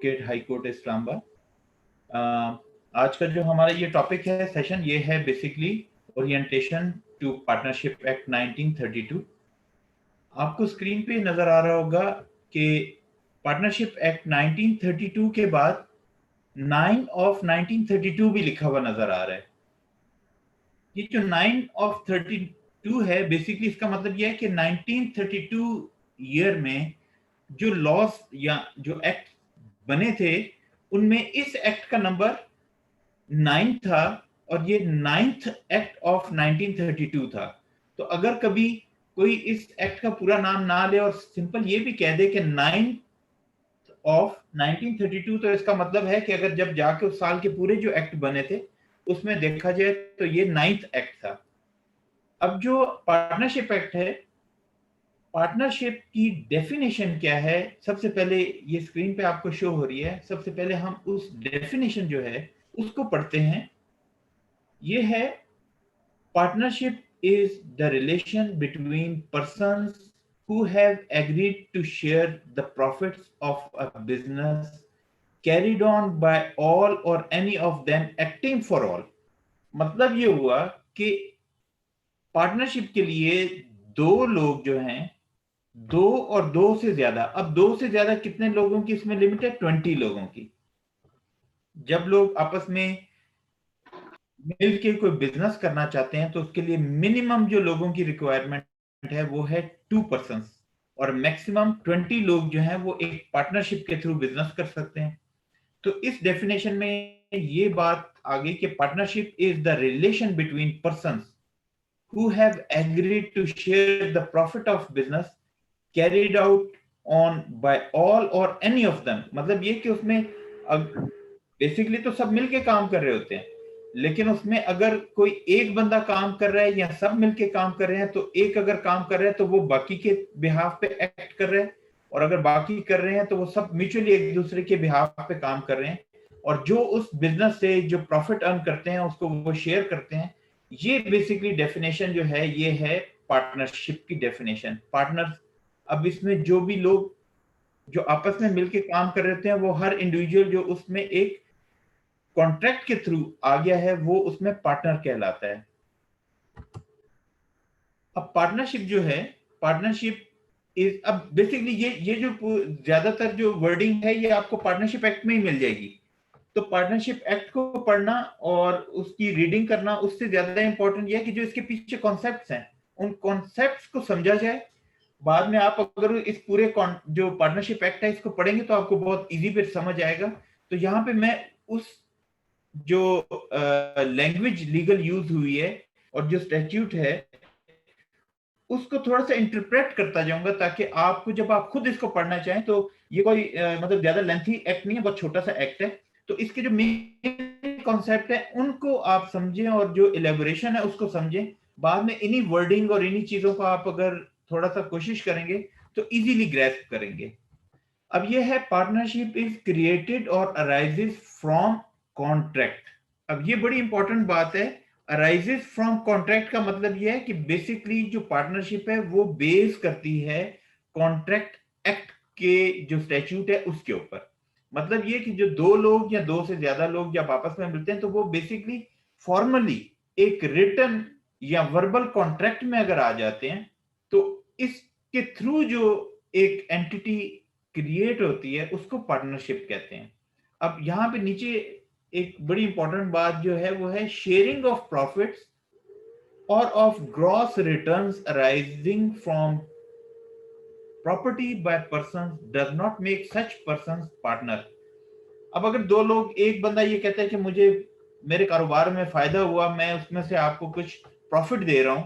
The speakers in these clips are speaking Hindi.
Advocate high court Islamabad. आज का जो हमारा ये टॉपिक है सेशन, ये है basically orientation to partnership act 1932। आपको स्क्रीन पे नजर आ रहा होगा कि पार्टनरशिप एक्ट 1932 के बाद 9 ऑफ 1932 भी लिखा हुआ नजर आ रहा है। ये जो 9 ऑफ 32 है, बेसिकली इसका मतलब ये है कि 1932 ईयर में जो लॉस या जो एक्ट बने थे, उनमें इस एक्ट का नंबर 9 था और ये 9th एक्ट ऑफ 1932 था। तो अगर कभी कोई इस एक्ट का पूरा नाम ना ले और सिंपल ये भी कह दे कि 9th ऑफ 1932, तो इसका मतलब है कि अगर जब जाके उस साल के पूरे जो एक्ट बने थे उसमें देखा जाए तो ये 9th एक्ट था। अब जो पार्टनरशिप एक्ट है, पार्टनरशिप की डेफिनेशन क्या है, सबसे पहले ये स्क्रीन पे आपको शो हो रही है। सबसे पहले हम उस डेफिनेशन जो है उसको पढ़ते हैं। ये है, partnership is the relation between persons who have agreed to share the profits of a business carried on by all or any of them acting for all। मतलब ये हुआ कि पार्टनरशिप के लिए दो लोग जो हैं, दो और दो से ज्यादा, अब दो से ज्यादा कितने लोगों की इसमें लिमिट है? 20 लोगों की। जब लोग आपस में मिल के कोई बिजनेस करना चाहते हैं तो उसके लिए मिनिमम जो लोगों की रिक्वायरमेंट है वो है 2 पर्सन, और मैक्सिमम 20 लोग जो हैं वो एक पार्टनरशिप के थ्रू बिजनेस कर सकते हैं। तो इस डेफिनेशन में ये बात आ गई कि partnership is the relation between person who have agreed to share the profit of business carried out on by all or any of them। मतलब ये कि उसमें बेसिकली तो सब मिलके काम कर रहे होते हैं, लेकिन उसमें अगर कोई एक बंदा काम कर रहा है या सब मिलके काम कर रहे हैं, तो एक अगर काम कर रहा है तो वो बाकी के बिहाफ पे एक्ट कर रहे हैं, और अगर बाकी कर रहे हैं तो वो सब म्यूचुअली एक दूसरे के बिहाफ पे काम कर रहे हैं, और जो उस बिजनेस से जो प्रॉफिट अर्न करते हैं उसको वो शेयर करते हैं। ये बेसिकली डेफिनेशन जो है ये है पार्टनरशिप की डेफिनेशन। पार्टनर, अब इसमें जो भी लोग जो आपस में मिलके काम कर रहे हैं वो हर इंडिविजुअल जो उसमें एक कॉन्ट्रैक्ट के थ्रू आ गया है वो उसमें पार्टनर कहलाता है। अब पार्टनरशिप जो है, पार्टनरशिप इज, अब बेसिकली ये जो ज्यादातर जो वर्डिंग है ये आपको पार्टनरशिप एक्ट में ही मिल जाएगी। तो पार्टनरशिप एक्ट को पढ़ना और उसकी रीडिंग करना उससे ज्यादा इंपॉर्टेंट यह है कि जो इसके पीछे कॉन्सेप्ट्स हैं उन कॉन्सेप्ट्स को समझा जाए। बाद में आप अगर इस पूरे जो पार्टनरशिप एक्ट है इसको पढ़ेंगे तो आपको बहुत इजी पे समझ आएगा। तो यहाँ पे मैं उस जो लैंग्वेज लीगल यूज हुई है और जो स्टैट्यूट है उसको थोड़ा सा इंटरप्रेट करता जाऊंगा, ताकि आपको जब आप खुद इसको पढ़ना चाहें तो ये कोई मतलब ज्यादा लेंथी एक्ट नहीं है, बहुत छोटा सा एक्ट है। तो इसके जो मेन कॉन्सेप्ट है उनको आप समझें और जो इलेबोरेशन है उसको समझें। बाद में इन्हीं वर्डिंग और इन्हीं चीजों को आप अगर थोड़ा सा कोशिश करेंगे तो इजीली ग्रैस्प करेंगे। अब ये है, पार्टनरशिप इज क्रिएटेड और अराइजेस फ्रॉम कॉन्ट्रैक्ट। अब ये बड़ी इंपॉर्टेंट बात है। अराइजेस फ्रॉम कॉन्ट्रैक्ट का मतलब ये है कि बेसिकली जो पार्टनरशिप है वो बेस करती है कॉन्ट्रैक्ट एक्ट के जो स्टैट्यूट है उसके ऊपर। मतलब ये कि जो दो लोग या दो से ज्यादा लोग जब आपस में मिलते हैं तो वो बेसिकली फॉर्मली एक रिटन या वर्बल कॉन्ट्रैक्ट में अगर आ जाते हैं तो इसके थ्रू जो एक एंटिटी क्रिएट होती है उसको पार्टनरशिप कहते हैं। अब यहाँ पे नीचे एक बड़ी इंपॉर्टेंट बात जो है वो है शेयरिंग ऑफ प्रॉफिट्स और of gross returns arising from property by person does not make such person partner. अब अगर दो लोग, एक बंदा ये कहता है कि मुझे मेरे कारोबार में फायदा हुआ, मैं उसमें से आपको कुछ प्रॉफिट दे रहा हूं,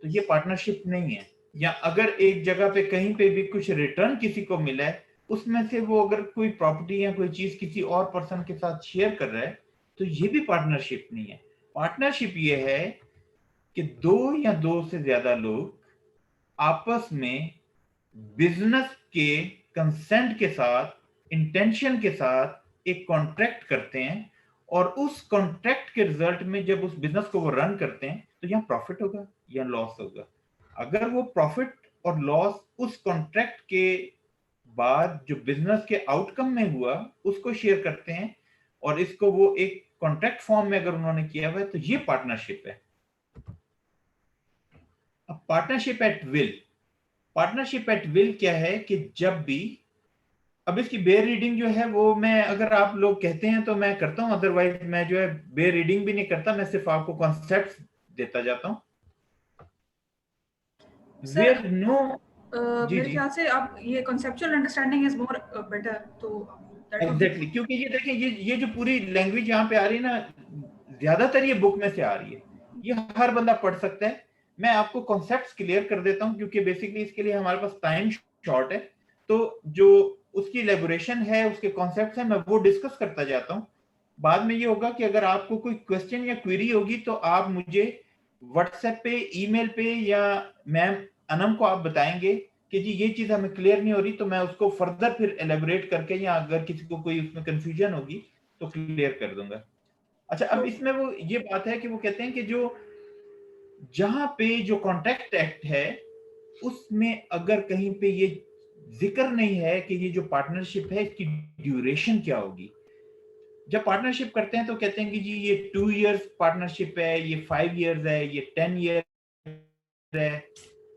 तो ये पार्टनरशिप नहीं है। या अगर एक जगह पे कहीं पे भी कुछ रिटर्न किसी को मिला है, उसमें से वो अगर कोई प्रॉपर्टी या कोई चीज किसी और पर्सन के साथ शेयर कर रहा है, तो ये भी पार्टनरशिप नहीं है। पार्टनरशिप ये है कि दो या दो से ज्यादा लोग आपस में बिजनेस के कंसेंट के साथ, इंटेंशन के साथ एक कॉन्ट्रैक्ट करते हैं, और उस कॉन्ट्रैक्ट के रिजल्ट में जब उस बिजनेस को वो रन करते हैं तो यहाँ प्रॉफिट होगा या लॉस होगा। अगर वो प्रॉफिट और लॉस उस कॉन्ट्रैक्ट के बाद जो बिजनेस के आउटकम में हुआ उसको शेयर करते हैं, और इसको वो एक कॉन्ट्रैक्ट फॉर्म में अगर उन्होंने किया हुआ है तो ये पार्टनरशिप है। अब पार्टनरशिप एट विल क्या है कि जब भी, अब इसकी बेयर रीडिंग जो है वो मैं, अगर आप लोग कहते हैं तो मैं करता हूं, अदरवाइज मैं जो है बेयर रीडिंग भी नहीं करता, मैं सिर्फ आपको कॉन्सेप्ट देता जाता हूं। सर वेयर नो जी मेरे जी ख्याल से आप ये conceptual understanding is more better, तो दैट वुड बी एग्जैक्टली, क्योंकि ये देखें, ये जो पूरी लैंग्वेज यहाँ पे आ रही है ना, ज्यादातर ये बुक में से आ रही है, ये हर बंदा पढ़ सकता है। मैं आपको कॉन्सेप्ट्स क्लियर कर देता हूँ, क्योंकि बेसिकली इसके लिए हमारे पास टाइम शॉर्ट है, तो जो उसकी एलेबोरेशन है, उसके कॉन्सेप्ट्स है, मैं वो डिस्कस करता जाता हूँ। बाद में ये होगा कि अगर आपको कोई क्वेश्चन या क्वेरी होगी तो आप मुझे व्हाट्सएप पे, ईमेल पे, या मैम अनम को आप बताएंगे कि जी ये चीज हमें क्लियर नहीं हो रही, तो मैं उसको फर्दर फिर एलेबोरेट करके, या अगर किसी को कोई उसमें कंफ्यूजन होगी तो क्लियर कर दूंगा। अच्छा, अब इसमें वो ये बात है कि वो कहते हैं कि जो जहां पे जो कॉन्ट्रैक्ट एक्ट है उसमें अगर कहीं पे ये जिक्र नहीं है कि ये जो पार्टनरशिप है इसकी ड्यूरेशन क्या होगी। जब पार्टनरशिप करते हैं तो कहते हैं कि जी ये 2 इयर्स पार्टनरशिप है, ये 5 इयर्स है, ये 10 ईयर है।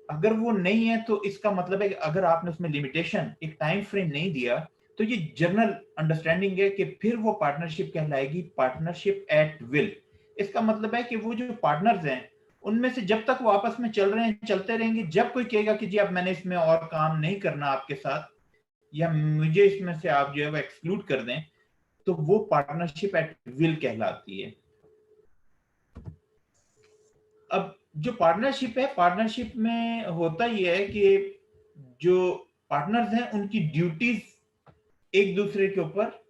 अगर वो नहीं है तो इसका मतलब है कि अगर आपने उसमें लिमिटेशन, एक टाइम फ्रेम नहीं दिया, तो ये जनरल अंडरस्टैंडिंग है कि फिर वो पार्टनरशिप कहलाएगी पार्टनरशिप एट विल। इसका मतलब है कि वो जो पार्टनर्स हैं उनमें से जब तक वो आपस में चल रहे हैं चलते रहेंगे, जब कोई कहेगा कि जी अब मैंने इसमें और काम नहीं करना आपके साथ, या मुझे इसमें से आप जो है वो एक्सक्लूड कर दें, तो वो पार्टनरशिप एट विल कहलाती है। अब जो पार्टनरशिप है, पार्टनरशिप में होता ही है कि जो पार्टनर्स हैं उनकी ड्यूटीज एक दूसरे के ऊपर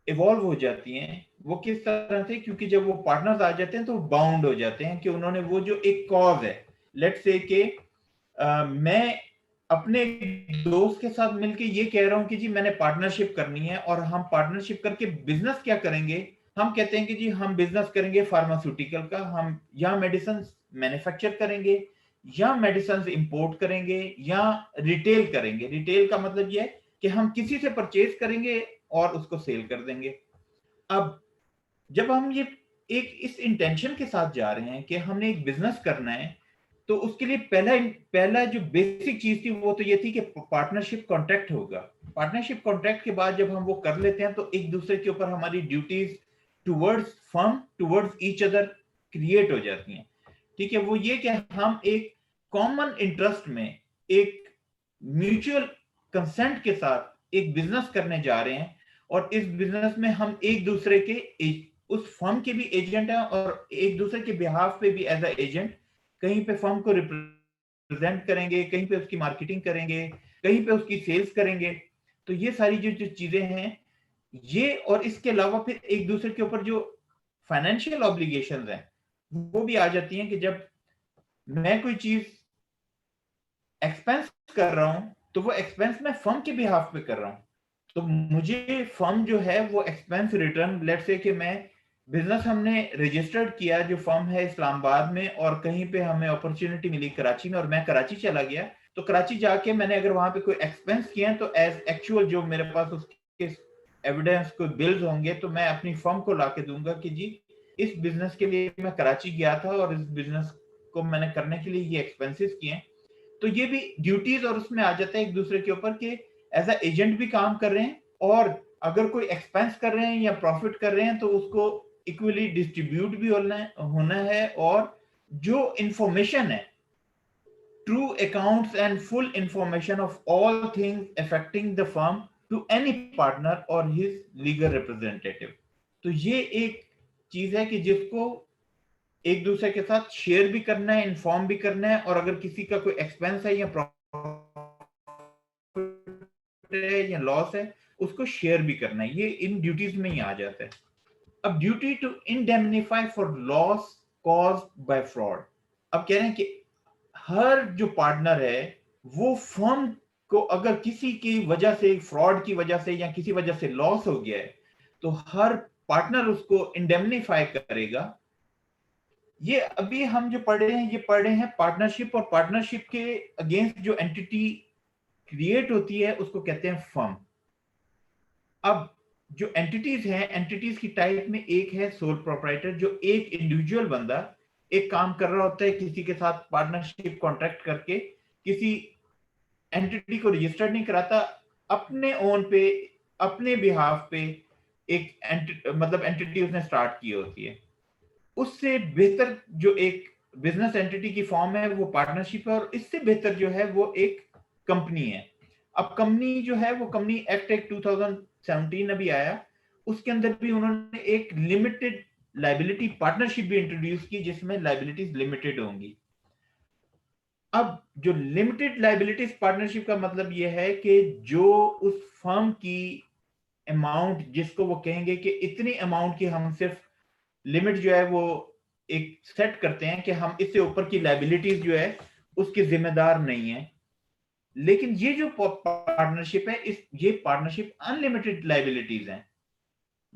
इवॉल्व हो जाती हैं। वो किस तरह से, क्योंकि जब वो पार्टनर्स आ जाते हैं तो बाउंड हो जाते हैं कि उन्होंने वो जो एक कॉज है, लेट्स से कि मैं अपने दोस्त के साथ मिलके ये कह रहा हूं कि जी मैंने पार्टनरशिप करनी है, और हम पार्टनरशिप करके बिजनेस क्या करेंगे, हम कहते हैं कि जी हम बिजनेस करेंगे फार्मास्यूटिकल का, हम या मेडिसिन मैन्युफैक्चर करेंगे, या मेडिसिन इंपोर्ट करेंगे, या रिटेल करेंगे। रिटेल का मतलब ये है कि हम किसी से परचेज करेंगे और उसको सेल कर देंगे। अब जब हम ये एक इस इंटेंशन के साथ जा रहे हैं कि हमने एक बिजनेस करना है, तो उसके लिए पहला पहला जो बेसिक चीज थी वो तो ये थी कि पार्टनरशिप कॉन्ट्रैक्ट होगा। पार्टनरशिप कॉन्ट्रैक्ट के बाद जब हम वो कर लेते हैं तो एक दूसरे के ऊपर हमारी duties towards firm, towards each other create हो जाती हैं। ठीक है, वो ये कि हम एक कॉमन इंटरेस्ट में, एक म्यूचुअल कंसेंट के साथ एक बिजनेस करने जा रहे हैं, और इस बिजनेस में हम एक दूसरे के उस फर्म के भी एजेंट हैं, और एक दूसरे के बिहाफ पे भी एज अ एजेंट कहीं पे फर्म को रिप्रेजेंट करेंगे, कहीं पे उसकी मार्केटिंग करेंगे, कहीं पे उसकी सेल्स करेंगे। तो ये सारी जो चीजें हैं ये, और इसके अलावा फिर एक दूसरे के ऊपर जो फाइनेंशियल ऑब्लिगेशंस हैं वो भी आ जाती हैं कि जब मैं कोई चीज एक्सपेंस कर रहा हूं तो वो एक्सपेंस मैं फर्म के बिहाफ पे कर रहा हूं, तो मुझे फर्म जो है वो एक्सपेंस रिटर्न, लेट्स से कि मैं बिजनेस हमने रजिस्टर्ड किया, जो फर्म है इस्लामाबाद में, और कहीं पे हमें अपॉर्चुनिटी मिली कराची में और मैं कराची चला गया, तो कराची जाके मैंने अगर वहां पे कोई एक्सपेंस किए तो एज एक्चुअल जो मेरे पास उसके एविडेंस, कोई बिल्स होंगे, तो मैं अपनी फर्म को लाके दूंगा कि जी इस बिजनेस के लिए मैं कराची गया था और इस बिजनेस को मैंने करने के लिए ये एक्सपेंसेस किए। तो ये भी ड्यूटीज और उसमें आ जाता है एक दूसरे के ऊपर कि एज अ एजेंट भी काम कर रहे हैं, और अगर कोई एक्सपेंस कर रहे हैं या प्रॉफिट कर रहे हैं तो उसको इक्वली डिस्ट्रीब्यूट भी होना है, और जो इंफॉर्मेशन है, true accounts and full information of all things affecting the firm to any partner or his legal representative. तो ये एक चीज है कि जिसको एक दूसरे के साथ शेयर भी करना है, इन्फॉर्म भी करना है, और अगर किसी का कोई एक्सपेंस है या प्रॉफिट है या लॉस है उसको शेयर भी करना है। ये इन ड्यूटीज में ही आ जाता है। अब duty to indemnify for loss caused by fraud. अब कह रहे हैं कि हर जो पार्टनर है वो फर्म को अगर किसी की वजह से, फ्रॉड की वजह से या किसी वजह से लॉस हो गया है, तो हर पार्टनर उसको इंडेमनिफाई करेगा। ये अभी हम जो पढ़ रहे हैं ये पढ़ रहे हैं पार्टनरशिप, और पार्टनरशिप के अगेंस्ट जो एंटिटी क्रिएट होती है उसको कहते हैं फर्म। अब जो एंटिटीज हैं, एंटिटीज की टाइप में एक है सोल प्रोप्राइटर, जो एक इंडिविजुअल बंदा एक काम कर रहा होता है किसी के साथ पार्टनरशिप कॉन्ट्रैक्ट करके, किसी एंटिटी को रजिस्टर्ड नहीं कराता, अपने ओन पे, अपने बिहाफ पे एक मतलब एंटिटी उसने स्टार्ट की होती है। उससे बेहतर जो एक बिजनेस एंटिटी की फॉर्म है वो पार्टनरशिप है, और इससे बेहतर जो है वो एक कंपनी है। अब कंपनी जो है वो कंपनी एक्ट 2017 अभी आया, उसके अंदर भी उन्होंने एक लिमिटेड लाइबिलिटी पार्टनरशिप भी इंट्रोड्यूस की जिसमें लाइबिलिटीज लिमिटेड होंगी। अब जो लिमिटेड लाइबिलिटीज पार्टनरशिप का मतलब यह है कि जो उस फर्म की अमाउंट, जिसको वो कहेंगे कि इतनी अमाउंट की हम सिर्फ लिमिट जो है वो एक सेट करते हैं कि हम इससे ऊपर की लाइबिलिटीज जो है उसके जिम्मेदार नहीं है। लेकिन ये जो पार्टनरशिप है, इस ये पार्टनरशिप अनलिमिटेड लाइबिलिटीज हैं।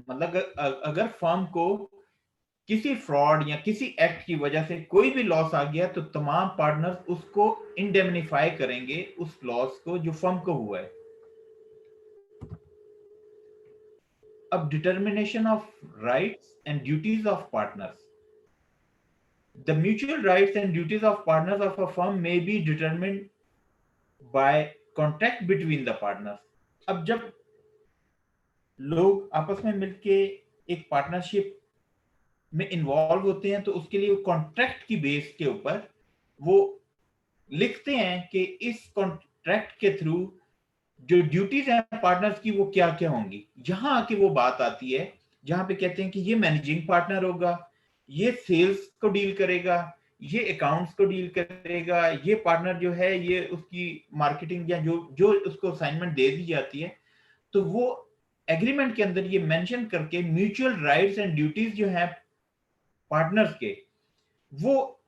मतलब अगर फर्म को किसी फ्रॉड या किसी एक्ट की वजह से कोई भी लॉस आ गया तो तमाम पार्टनर्स उसको इंडेमनीफाई करेंगे उस लॉस को जो फर्म को हुआ है। अब determination of rights and duties of partners. The mutual rights and duties of partners of a firm may be determined by contract between the partners. अब जब लोग आपस में मिलके एक पार्टनरशिप में इन्वॉल्व होते हैं तो उसके लिए कॉन्ट्रैक्ट की बेस के ऊपर वो लिखते हैं कि इस कॉन्ट्रैक्ट के थ्रू जो ड्यूटीज हैं पार्टनर्स की वो क्या क्या होंगी। जहां आके वो बात आती है जहां पे कहते हैं कि ये मैनेजिंग पार्टनर होगा, ये सेल्स को डील करेगा, ये अकाउंट्स को डील करेगा, ये पार्टनर जो है ये उसकी मार्केटिंग या जो जो उसको असाइनमेंट दे दी जाती है, तो वो एग्रीमेंट के अंदर ये मेंशन करके म्यूचुअल राइट्स एंड ड्यूटीज जो है पार्टनर्स के, वो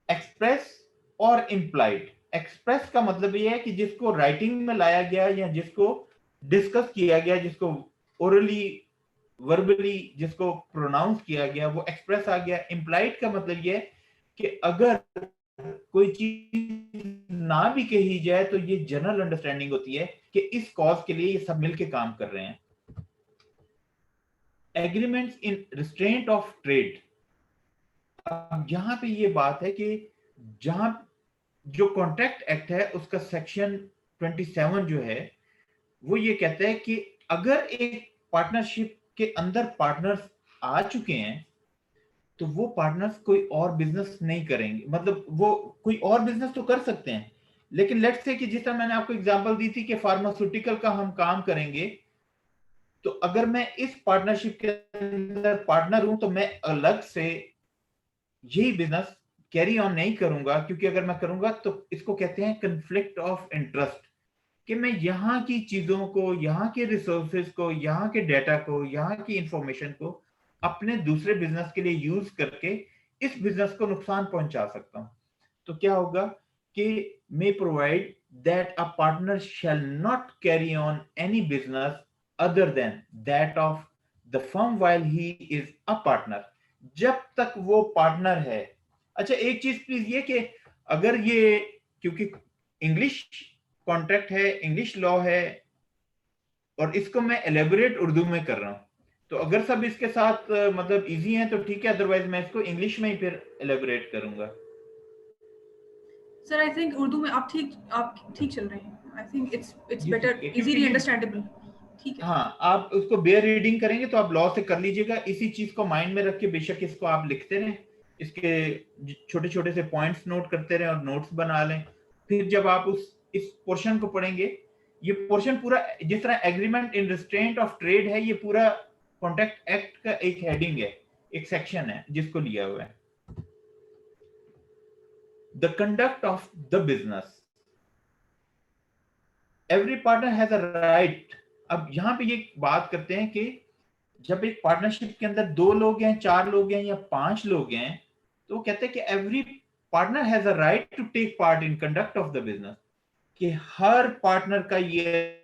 एक्सप्रेस और इम्प्लाइड। एक्सप्रेस का मतलब ये है कि जिसको राइटिंग में लाया गया या जिसको डिस्कस किया गया, जिसको ओरली वर्बली जिसको प्रोनाउंस किया गया, वो एक्सप्रेस आ गया। इम्प्लाइड का मतलब ये है कि अगर कोई चीज ना भी कही जाए तो ये जनरल अंडरस्टैंडिंग होती है कि इस कॉज के लिए ये सब मिलके काम कर रहे हैं। Agreements in restraint of trade. अब यहां पे ये बात है कि जहां जो कॉन्ट्रैक्ट एक्ट है उसका सेक्शन 27 जो है वो ये कहता है कि अगर एक पार्टनरशिप के अंदर पार्टनर्स आ चुके हैं तो वो पार्टनर्स कोई और बिजनेस नहीं करेंगे। मतलब वो कोई और बिजनेस तो कर सकते हैं, लेकिन लेट्स से कि जिस तरह मैंने आपको एग्जांपल दी थी कि फार्मास्यूटिकल का हम काम करेंगे, तो अगर मैं इस पार्टनरशिप के अंदर पार्टनर हूं तो मैं अलग से यही बिजनेस कैरी ऑन नहीं करूंगा, क्योंकि अगर मैं करूंगा तो इसको कहते हैं कंफ्लिक्ट ऑफ इंटरेस्ट, कि मैं यहाँ की चीजों को, यहाँ के रिसोर्सेज को, यहाँ के डेटा को, यहाँ की इंफॉर्मेशन को अपने दूसरे बिजनेस के लिए यूज करके इस बिजनेस को नुकसान पहुंचा सकता हूं। तो क्या होगा कि may provide that a partner shall not carry on any business other than that of the firm while he is a partner, जब तक वो पार्टनर है। अच्छा एक चीज प्लीज ये कि अगर ये, क्योंकि इंग्लिश कॉन्ट्रैक्ट है, इंग्लिश लॉ है, और इसको मैं एलेबोरेट उर्दू में कर रहा हूं, तो अगर सब इसके साथ मतलब इजी हैं तो ठीक है, अदरवाइज मैं इसको इंग्लिश में ही फिर एलेबोरेट करूंगा। सर आई थिंक उर्दू में आप ठीक चल रहे हैं। आई थिंक इट्स ये बेटर, ठीक है क्योंकि इजीली ये, अंडरस्टैंडेबल। ठीक है। हाँ आप उसको बेयर रीडिंग करेंगे तो आप लॉ से कर लीजिएगा। इसी चीज को माइंड में रख के बेशक इसको आप लिखते रहें, इसके छोटे छोटे से पॉइंट्स नोट करते रहें और नोट्स बना लें। फिर जब आप उस इस पोर्शन को पढ़ेंगे, ये पोर्शन पूरा जिस तरह agreement in restraint of trade है, ये पूरा कॉन्ट्रैक्ट एक्ट का एक हेडिंग है, एक सेक्शन है जिसको लिया हुआ है। The conduct of the business, every partner has a right. अब यहां पे ये बात करते हैं कि जब एक पार्टनरशिप के अंदर 2 लोग हैं, 4 लोग हैं या 5 लोग हैं, तो वो कहते हैं कि every partner has a right to take part in conduct of the business, कि हर पार्टनर का ये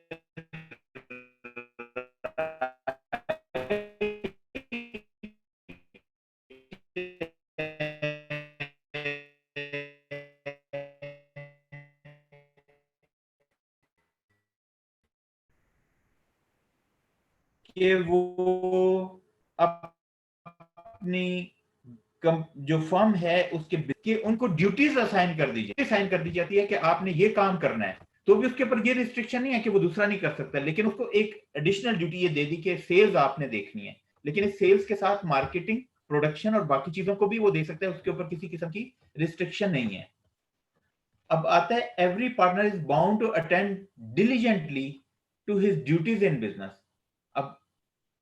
कि वो अपनी जो फर्म है उसके उनको ड्यूटीज असाइन कर दी जाती है कि आपने ये काम करना है, तो भी उसके ऊपर ये रिस्ट्रिक्शन नहीं है कि वो दूसरा नहीं कर सकता, लेकिन उसको एक एडिशनल ड्यूटी ये दे दी कि सेल्स आपने देखनी है, लेकिन इस सेल्स के साथ मार्केटिंग, प्रोडक्शन और बाकी चीजों को भी वो दे सकता है, उसके ऊपर किसी किस्म की रिस्ट्रिक्शन नहीं है। अब आता है every partner is bound to attend diligently to his duties in business. अब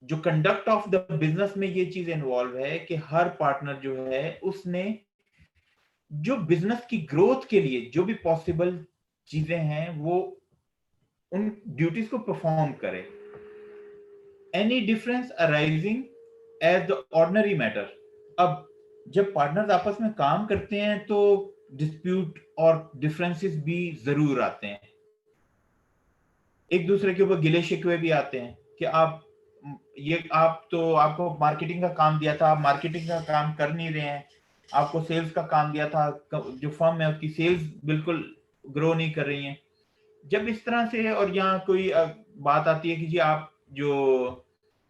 जो कंडक्ट ऑफ द बिजनेस में ये चीज इन्वॉल्व है कि हर पार्टनर जो है उसने जो बिजनेस की ग्रोथ के लिए जो भी पॉसिबल चीजें हैं वो उन ड्यूटीज को परफॉर्म करे। Any difference arising as the ordinary matter. अब जब पार्टनर्स आपस में काम करते हैं तो डिस्प्यूट और डिफरेंसेस भी जरूर आते हैं, एक दूसरे के ऊपर गिले शिकवे भी आते हैं कि आपको मार्केटिंग का काम दिया था, आप मार्केटिंग का काम कर नहीं रहे हैं, आपको सेल्स का काम दिया था, जो फर्म है उसकी सेल्स बिल्कुल ग्रो नहीं कर रही हैं। जब इस तरह से, और यहाँ कोई बात आती है कि जी आप जो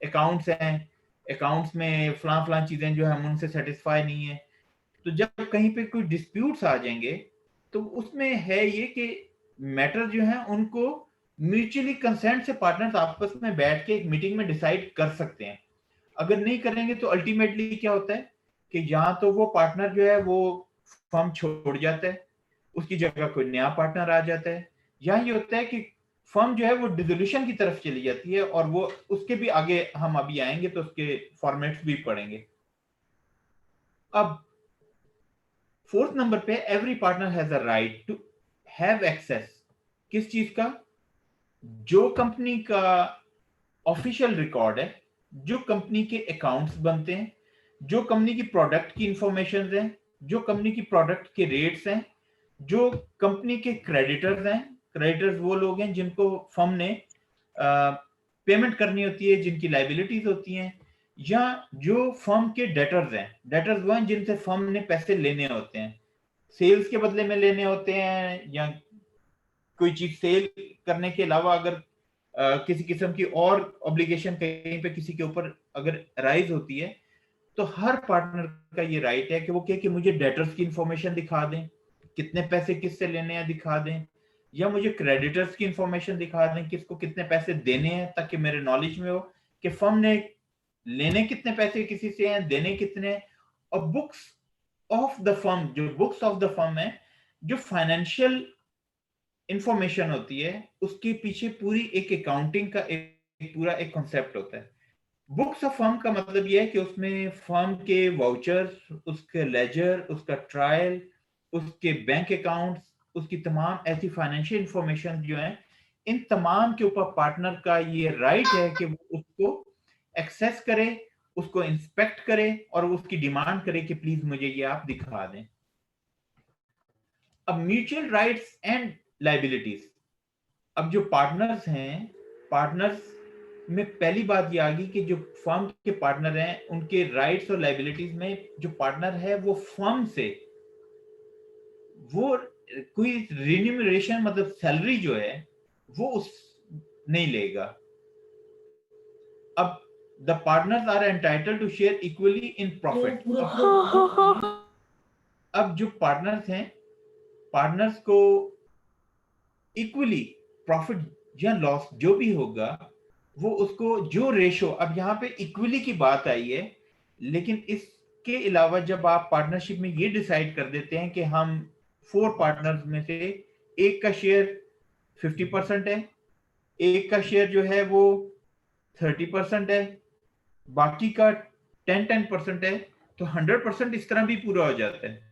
अकाउंट्स हैं, अकाउंट्स में फलां चीजें जो है हम उनसे सेटिस्फाई नहीं है, तो जब कहीं पे कोई डिस्प्यूट्स आ जाएंगे तो उसमें है ये कि मैटर जो है उनको म्यूचुअली कंसेंट से पार्टनर्स आपस में बैठ के एक मीटिंग में डिसाइड कर सकते हैं। अगर नहीं करेंगे तो अल्टीमेटली क्या होता है कि यहाँ तो वो पार्टनर जो है वो फर्म छोड़ जाता है, उसकी जगह कोई नया पार्टनर आ जाता है, या ये होता है कि फर्म जो है वो डिसोल्यूशन की तरफ चली जाती है, और वो उसके भी आगे हम अभी आएंगे तो उसके फॉर्मेट्स भी पढ़ेंगे। अब फोर्थ नंबर पे every partner has a right to have access. किस चीज का? जो कंपनी का ऑफिशियल रिकॉर्ड है, जो कंपनी के अकाउंट्स बनते हैं, जो कंपनी की प्रोडक्ट की इंफॉर्मेशन है, जो कंपनी की प्रोडक्ट के रेट्स हैं, जो कंपनी के क्रेडिटर्स हैं, क्रेडिटर्स वो लोग हैं जिनको फर्म ने पेमेंट करनी होती है, जिनकी लाइबिलिटीज होती हैं, या जो फर्म के डेटर्स हैं, डेटर्स वो हैं जिनसे फर्म ने पैसे लेने होते हैं, सेल्स के बदले में लेने होते हैं, या कोई चीज सेल करने के अलावा अगर किसी किस्म की और ऑब्लिगेशन कहीं पे किसी के ऊपर अगर राइज होती है, तो हर पार्टनर का ये राइट है कि वो कहे कि मुझे डेटर्स की इंफॉर्मेशन दिखा दें, कितने पैसे किससे लेने हैं दिखा दें, या मुझे क्रेडिटर्स की इंफॉर्मेशन दिखा दें, किसको कितने पैसे देने हैं, ताकि मेरे नॉलेज में हो कि फर्म ने लेने कितने पैसे किसी से हैं, देने कितने हैं। और बुक्स ऑफ द फर्म, जो बुक्स ऑफ द फर्म है, जो फाइनेंशियल इंफॉर्मेशन होती है, उसके पीछे पूरी एक अकाउंटिंग का पूरा एक कॉन्सेप्ट होता है। बुक्स ऑफ फर्म का मतलब यह है कि उसमें फर्म के वाउचर्स, उसके लेजर, उसका ट्रायल, उसके बैंक अकाउंट्स, उसकी तमाम ऐसी फाइनेंशियल इंफॉर्मेशन जो है, इन तमाम के ऊपर पार्टनर का ये राइट है कि वो उसको एक्सेस करे, उसको इंस्पेक्ट करे, और उसकी डिमांड करे कि प्लीज मुझे ये आप दिखा दें। अब म्यूचुअल राइट्स एंड लाइबिलिटीज। अब जो पार्टनर्स हैं, पार्टनर्स में पहली बात ये आ गई कि जो फर्म के पार्टनर हैं उनके राइट्स और लाइबिलिटीज में, जो पार्टनर है वो फर्म से वो कोई रिन्यूमरेशन मतलब सैलरी जो है वो उस नहीं लेगा। अब the partners are entitled to share equally in profit. अब जो पार्टनर्स हैं, पार्टनर्स को इक्वली प्रॉफिट या लॉस जो भी होगा वो उसको जो रेशो, अब यहाँ पे इक्वली की बात आई है, लेकिन इसके अलावा जब आप पार्टनरशिप में ये डिसाइड कर देते हैं कि हम 4 पार्टनर्स में से एक का शेयर 50% है, एक का शेयर जो है वो 30% है, बाकी का 10% है, तो 100% इस तरह भी पूरा हो जाता है।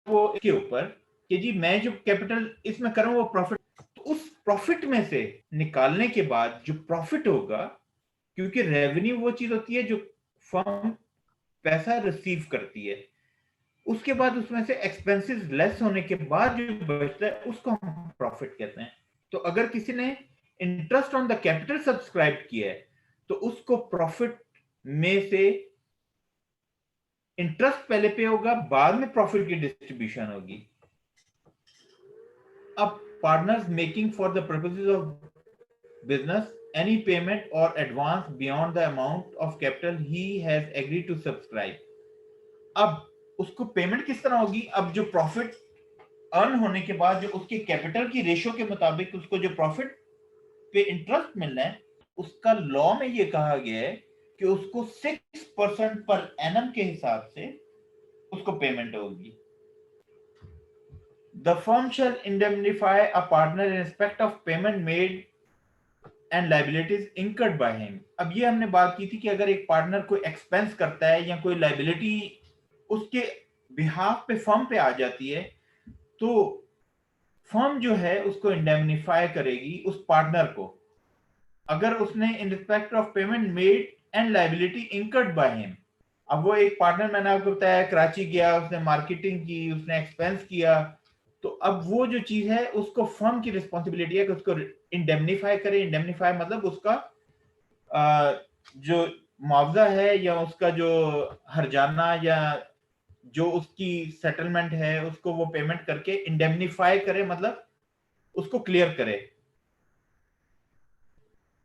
वो के ऊपर कि जी मैं जो कैपिटल इसमें करूं वो प्रॉफिट, तो उस प्रॉफिट में से निकालने के बाद जो प्रॉफिट होगा, क्योंकि रेवेन्यू वो चीज होती है जो फर्म पैसा रिसीव करती है, उसके बाद उसमें से एक्सपेंसेस लेस होने के बाद जो बचता है उसको हम प्रॉफिट कहते हैं। तो अगर किसी ने interest on the capital subscribe किया है तो उसको प्रॉफिट में से इंटरेस्ट पहले पे होगा, बाद में प्रॉफिट की डिस्ट्रीब्यूशन होगी। अब partners making for the purposes of business any payment or advance beyond the amount of capital he has agreed to subscribe. अब उसको पेमेंट किस तरह होगी? अब जो प्रॉफिट अर्न होने के बाद जो उसके कैपिटल की रेशो के मुताबिक उसको जो प्रॉफिट पे इंटरेस्ट मिलना है, उसका लॉ में ये कहा गया है कि उसको 6% पर एनम के हिसाब से उसको पेमेंट होगी। The firm shall indemnify a partner in respect of payment made and liabilities incurred by him. अब ये हमने बात की थी कि अगर एक पार्टनर कोई एक्सपेंस करता है या कोई लाइबिलिटी उसके बिहाफ पे फर्म पे आ जाती है, तो फर्म जो है उसको इंडेमनिफाई करेगी उस पार्टनर को, अगर उसने in respect of payment made and liability incurred by him. अब वो एक पार्टनर, मैंने आपको बताया, कराची गया, उसने मार्केटिंग की, उसने एक्सपेंस किया, तो अब वो जो चीज है उसको फर्म की रिस्पॉन्सिबिलिटी है कि उसको इंडेमनिफाई करे। इंडेमनिफाई मतलब उसका जो मुआवजा है या उसका जो हर्जाना या जो उसकी सेटलमेंट है उसको वो पेमेंट करके इंडेमनिफाई करे, मतलब उसको क्लियर करे।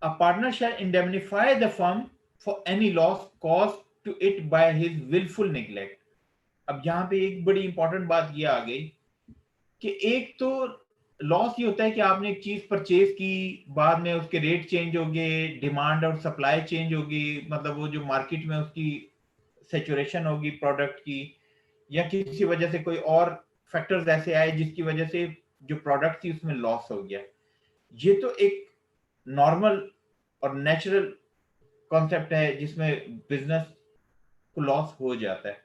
A partner shall indemnify the firm for any loss caused to it by his willful neglect. अब यहां पे एक बड़ी इंपॉर्टेंट बात ये आ गई कि एक तो लॉस ये होता है कि आपने एक चीज परचेज की, बाद में उसके रेट चेंज हो गए, डिमांड और सप्लाई चेंज होगी, मतलब वो जो मार्केट में उसकी सैचुरेशन होगी प्रोडक्ट की, या किसी वजह से कोई और फैक्टर्स ऐसे आए जिसकी वजह से जो प्रोडक्ट थी उसमें लॉस हो गया। ये तो एक नॉर्मल और नेचुरल कॉन्सेप्ट है जिसमें बिजनेस को लॉस हो जाता है।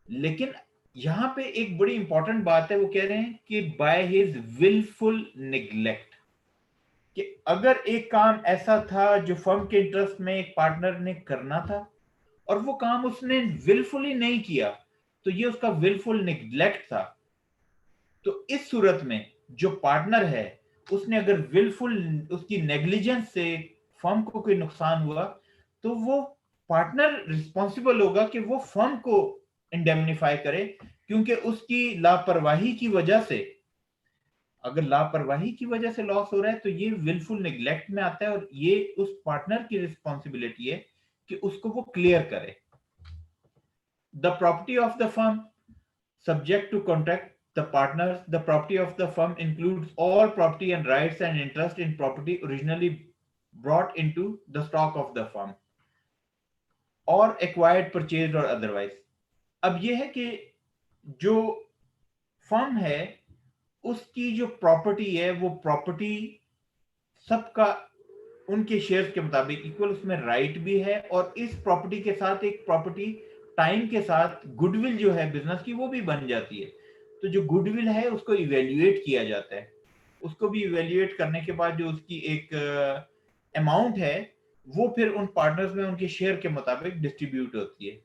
लेकिन यहां पे एक बड़ी इंपॉर्टेंट बात है, वो कह रहे हैं कि बाय हिज विलफुल निग्लेक्ट, कि अगर एक काम ऐसा था जो फर्म के इंटरेस्ट में एक पार्टनर ने करना था और वो काम उसने विलफुली नहीं किया, तो ये उसका विलफुल निग्लेक्ट था। तो इस सूरत में जो पार्टनर है उसने अगर विलफुल, उसकी नेग्लिजेंस से फर्म को कोई नुकसान हुआ, तो वो पार्टनर रिस्पॉन्सिबल होगा कि वो फर्म को इंडेमनिफाई करे, क्योंकि उसकी लापरवाही की वजह से, अगर लापरवाही की वजह से लॉस हो रहा है तो ये विलफुल निग्लेक्ट में आता है और ये उस पार्टनर की रिस्पॉन्सिबिलिटी है कि उसको वो क्लियर करे। The property of the firm subject to contract the partners, the property of the firm includes all property and rights and interest in property originally brought into the stock of the firm or acquired, purchased or otherwise. अब ये है कि जो फर्म है उसकी जो प्रॉपर्टी है वो प्रॉपर्टी सबका उनके शेयर्स के मुताबिक इक्वल उसमें राइट भी है, और इस प्रॉपर्टी के साथ एक प्रॉपर्टी टाइम के साथ गुडविल जो है बिजनेस की वो भी बन जाती है। तो जो गुडविल है उसको इवेल्युएट किया जाता है, उसको भी इवेल्युएट करने के बाद जो उसकी एक अमाउंट है वो फिर उन पार्टनर्स में उनके शेयर के मुताबिक डिस्ट्रीब्यूट होती है।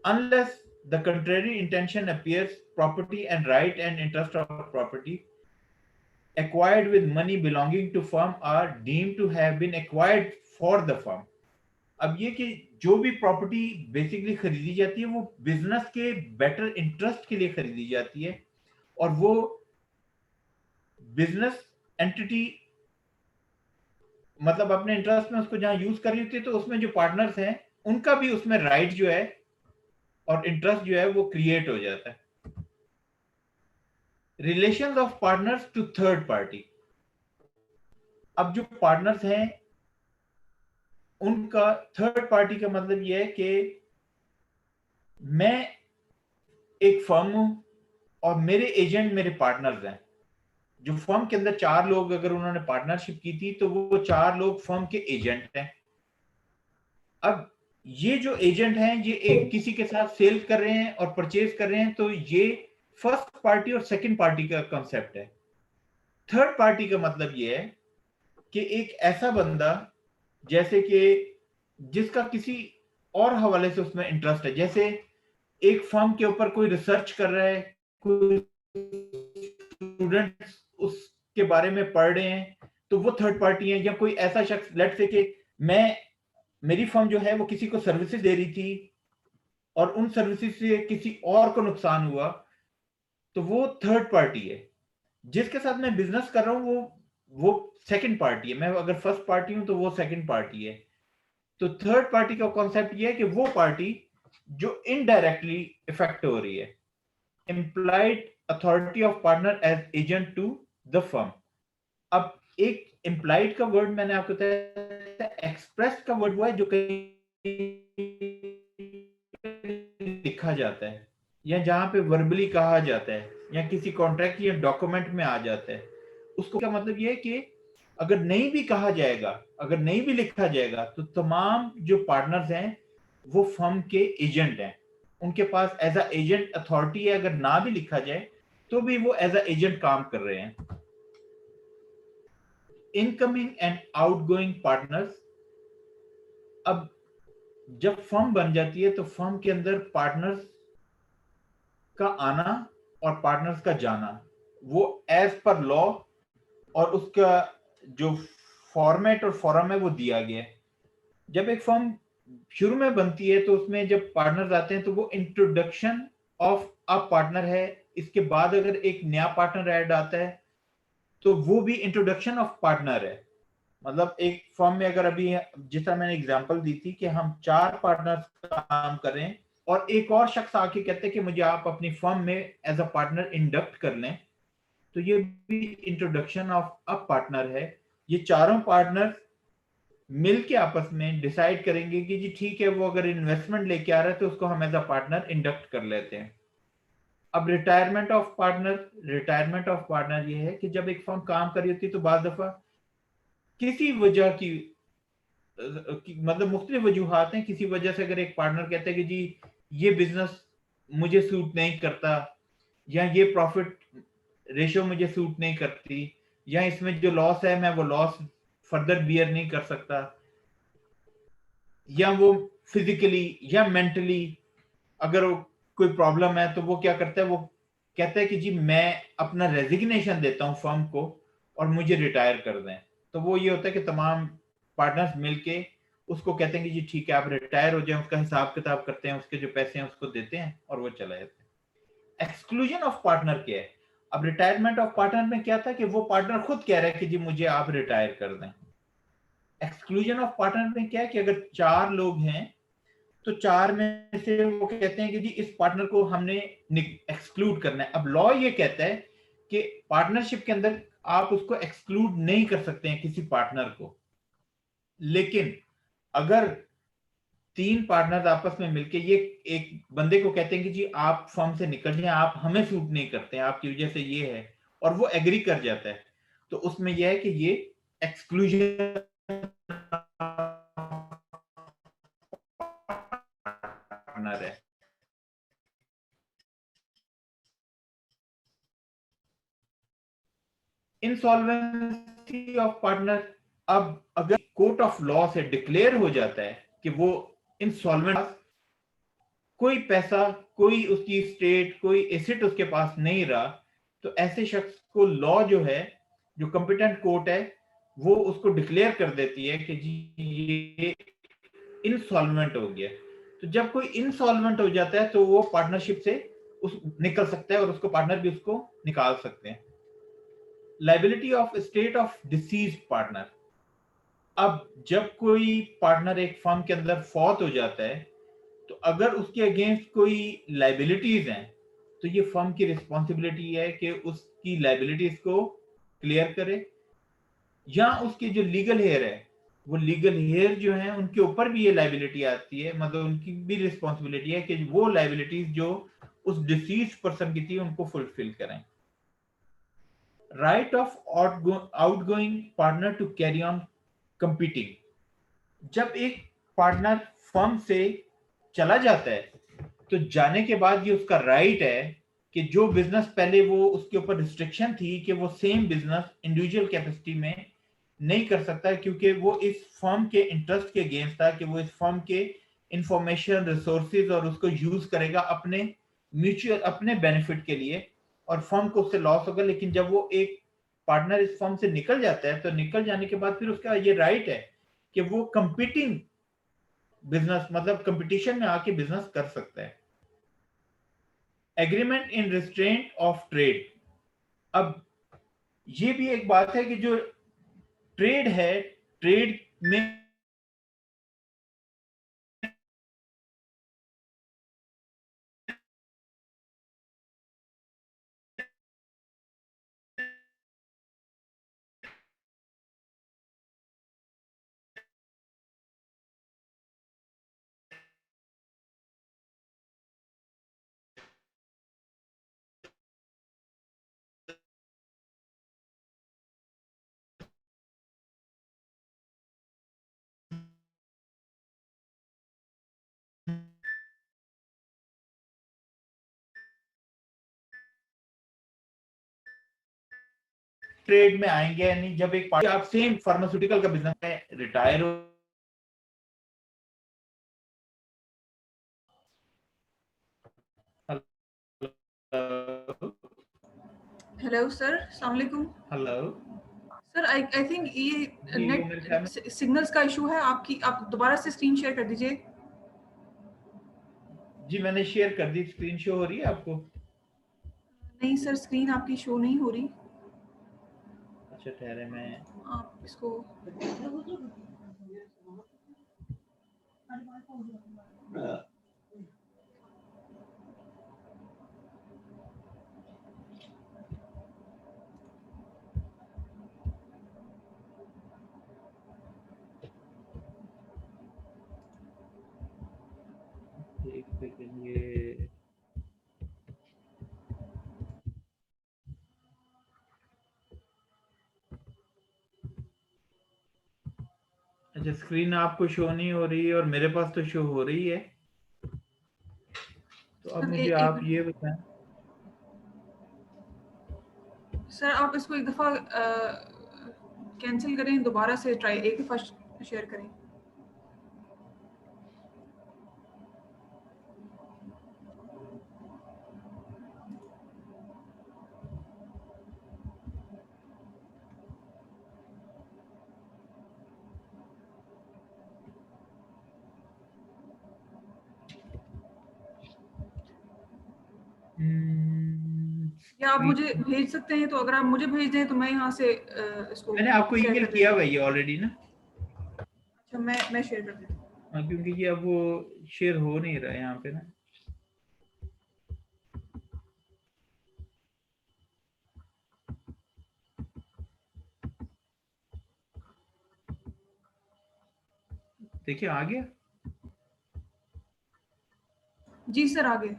Unless the contrary intention appears, property and right and interest of property acquired with money belonging to firm are deemed to have been acquired for the firm. अब ये कि जो भी प्रॉपर्टी बेसिकली खरीदी जाती है वो बिजनेस के बेटर इंटरेस्ट के लिए खरीदी जाती है, और वो बिजनेस एंटिटी मतलब अपने इंटरेस्ट में उसको जहां यूज कर रही होती है, तो उसमें जो पार्टनर्स हैं उनका भी उसमें राइट जो है और इंटरेस्ट जो है वो क्रिएट हो जाता है। Relations of partners to third party, अब जो पार्टनर्स हैं उनका थर्ड पार्टी का मतलब यह है कि मैं एक फर्म हूं और मेरे एजेंट मेरे पार्टनर्स हैं। जो फर्म के अंदर 4 लोग अगर उन्होंने पार्टनरशिप की थी तो वो 4 लोग फर्म के एजेंट हैं। अब ये जो एजेंट हैं ये एक किसी के साथ सेल कर रहे हैं और परचेज कर रहे हैं, तो ये फर्स्ट पार्टी और सेकंड पार्टी का कॉन्सेप्ट है। थर्ड पार्टी का मतलब ये है कि एक ऐसा बंदा जैसे कि जिसका किसी और हवाले से उसमें इंटरेस्ट है, जैसे एक फर्म के ऊपर कोई रिसर्च कर रहा है, कोई स्टूडेंट्स उसके बारे में पढ़ रहे हैं, तो वो थर्ड पार्टी है। या कोई ऐसा शख्स, लेट्स से कि मेरी फर्म जो है वो किसी को सर्विसेज दे रही थी और उन सर्विसेज से किसी और को नुकसान हुआ, तो वो थर्ड पार्टी है। जिसके साथ मैं बिजनेस कर रहा हूं वो सेकंड पार्टी है। मैं अगर फर्स्ट पार्टी हूं तो वो सेकंड पार्टी है। तो थर्ड पार्टी का कॉन्सेप्ट ये है कि वो पार्टी जो इनडायरेक्टली इफेक्ट हो रही है। implied authority of partner as agent to the firm। अब एक implied का वर्ड मैंने आपको बताया, एक्सप्रेस का वर्ड वो है जो कहीं लिखा जाता है या जहां पे वर्बली कहा जाता है या किसी कॉन्ट्रैक्ट या डॉक्यूमेंट में आ जाता है। उसको क्या मतलब ये है कि अगर नहीं भी कहा जाएगा, अगर नहीं भी लिखा जाएगा, तो तमाम जो पार्टनर्स हैं वो फर्म के एजेंट हैं। उनके पास एज अ एजेंट अथॉरिटी है। अगर ना भी लिखा जाए तो भी वो एज अ एजेंट काम कर रहे हैं। Incoming and outgoing partners. अब जब फर्म बन जाती है तो फर्म के अंदर पार्टनर्स का आना और पार्टनर्स का जाना वो एज पर लॉ और उसका जो फॉर्मेट और फॉर्म है वो दिया गया है। जब एक फर्म शुरू में बनती है तो उसमें जब पार्टनर्स आते हैं तो वो इंट्रोडक्शन ऑफ अ पार्टनर है। इसके बाद अगर एक नया पार्टनर ऐड आता है तो वो भी इंट्रोडक्शन ऑफ पार्टनर है। मतलब एक फर्म में अगर अभी जिस तरह मैंने एग्जांपल दी थी कि हम 4 पार्टनर्स काम कर रहे हैं और एक और शख्स आके कहते हैं कि मुझे आप अपनी फर्म में एज अ पार्टनर इंडक्ट कर लें, तो ये भी इंट्रोडक्शन ऑफ अ पार्टनर है। ये चारों पार्टनर मिल के आपस में डिसाइड करेंगे कि जी ठीक है, वो अगर इन्वेस्टमेंट लेके आ रहा है तो उसको हम एज अ पार्टनर इंडक्ट कर लेते हैं। अब रिटायरमेंट ऑफ पार्टनर ये है कि जब एक फर्म काम कर रही होती है तो बाद दफा किसी वजह की मतलब मुख्तलिफ वजूहात हैं, किसी वजह से अगर एक पार्टनर कहता है कि जी ये बिजनेस मुझे सूट नहीं करता या ये प्रॉफिट रेशियो मुझे सूट नहीं करती या इसमें जो लॉस है मैं वो लॉस फर्दर बियर नहीं कर सकता, या वो फिजिकली या मेंटली अगर कोई प्रॉब्लम है तो वो क्या करता है, वो कहता है कि जी मैं अपना रेजिग्नेशन देता हूं फर्म को और मुझे रिटायर कर दें। तो वो ये होता है कि तमाम पार्टनर्स मिलके उसको कहते हैं कि जी ठीक है आप रिटायर हो जाए, उसका हिसाब किताब करते हैं, उसके जो पैसे हैं उसको देते हैं और वो चला जाता है। एक्सक्लूजन ऑफ पार्टनर क्या है? अब रिटायरमेंट ऑफ पार्टनर में क्या था कि वो पार्टनर खुद कह रहा है कि जी मुझे आप रिटायर कर दें। एक्सक्लूजन ऑफ पार्टनर में क्या है कि अगर 4 लोग हैं तो 4 में से वो कहते हैं कि जी इस पार्टनर को हमने एक्सक्लूड करना है। अब लॉ ये कहता है कि पार्टनरशिप के अंदर आप उसको एक्सक्लूड नहीं कर सकते हैं किसी पार्टनर को। लेकिन अगर 3 पार्टनर आपस में मिलके ये एक बंदे को कहते हैं कि जी आप फर्म से निकल जाए, आप हमें सूट नहीं करते हैं, आपकी वजह से ये है, और वो एग्री कर जाता है, तो उसमें यह है कि ये एक्सक्लूजन पार्टनर है। Insolvency of partner. अब अगर कोर्ट ऑफ लॉ से डिक्लेयर हो जाता है कि वो इंसॉल्वेंट, कोई पैसा, कोई उसकी स्टेट, कोई एसेट उसके पास नहीं रहा, तो ऐसे शख्स को लॉ जो है, जो कॉम्पिटेंट कोर्ट है, वो उसको डिक्लेयर कर देती है कि जी ये इंसॉल्वेंट हो गया। तो जब कोई इंसॉल्वेंट हो जाता है तो वो पार्टनरशिप से उस निकल सकता है और उसको पार्टनर भी उसको निकाल सकते हैं। Liability of state of deceased partner. अब जब कोई पार्टनर एक फर्म के अंदर फौत हो जाता है तो अगर उसके अगेंस्ट कोई लाइबिलिटीज हैं तो ये फर्म की रिस्पॉन्सिबिलिटी है कि उसकी लाइबिलिटीज को क्लियर करे, या उसके जो लीगल हेयर है वो लीगल हेयर जो है उनके ऊपर भी ये लाइबिलिटी आती है, मतलब उनकी भी रिस्पॉन्सिबिलिटी है कि वो लाइबिलिटीज जो उस डिसीज पर्सन की थी उनको फुलफिल करें। Right of outgoing partner to carry on competing. जब एक पार्टनर फर्म से चला जाता है तो जाने के बाद ये उसका राइट है कि जो बिजनेस पहले वो उसके ऊपर रिस्ट्रिक्शन थी कि वो सेम बिजनेस इंडिविजुअल कैपेसिटी में नहीं कर सकता, क्योंकि वो इस फर्म के इंटरेस्ट के अगेंस्ट था कि वो इस फर्म के इंफॉर्मेशन रिसोर्सेज और उसको यूज करेगा अपने म्यूचुअल अपने बेनिफिट के लिए, और फर्म को उससे लॉस होगा। लेकिन जब वो एक पार्टनर इस फर्म से निकल जाता है तो निकल जाने के बाद फिर उसका ये राइट है कि वो कंपीटिंग बिजनेस मतलब कंपटीशन में आके बिजनेस कर सकता है। Agreement in restraint of trade. अब ये भी एक बात है कि जो ट्रेड है, ट्रेड में ट्रेड में आएंगे या नहीं, जब एक पार्टी आप सेम फार्मास्यूटिकल का बिजनेस में रिटायर हो। हेलो सर, अस्सलाम वालेकुम। हेलो सर आई थिंक ये जी, वो मेरे ख्याल नेट सिग्नल्स का इशू है आपकी। आप दोबारा से स्क्रीन शेयर कर दीजिए। जी मैंने शेयर कर दी, स्क्रीन शो हो रही है आपको? नहीं सर, स्क्रीन आपकी शो नहीं हो रही। अच्छा ठहरे मैं आप इसको एक सेकंड ये अच्छा स्क्रीन आपको शो नहीं हो रही और मेरे पास तो शो हो रही है। तो अब सर मुझे एक आप ये बताएं। सर आप इसको एक दफ़ा कैंसिल करें, दोबारा से ट्राई एक दफ़ा शेयर करें। या आप मुझे भेज सकते हैं, तो अगर आप मुझे भेज दें तो मैं यहाँ से इसको मैंने आपको शेयर ईमेल कर किया देती हुआ हूँ। है ये ऑलरेडी ना। अच्छा, मैं शेयर कर देती हूँ। हाँ, क्योंकि ये अब वो शेयर हो नहीं रहा है यहाँ पे ना। देखिए आ गया। जी सर, आगे।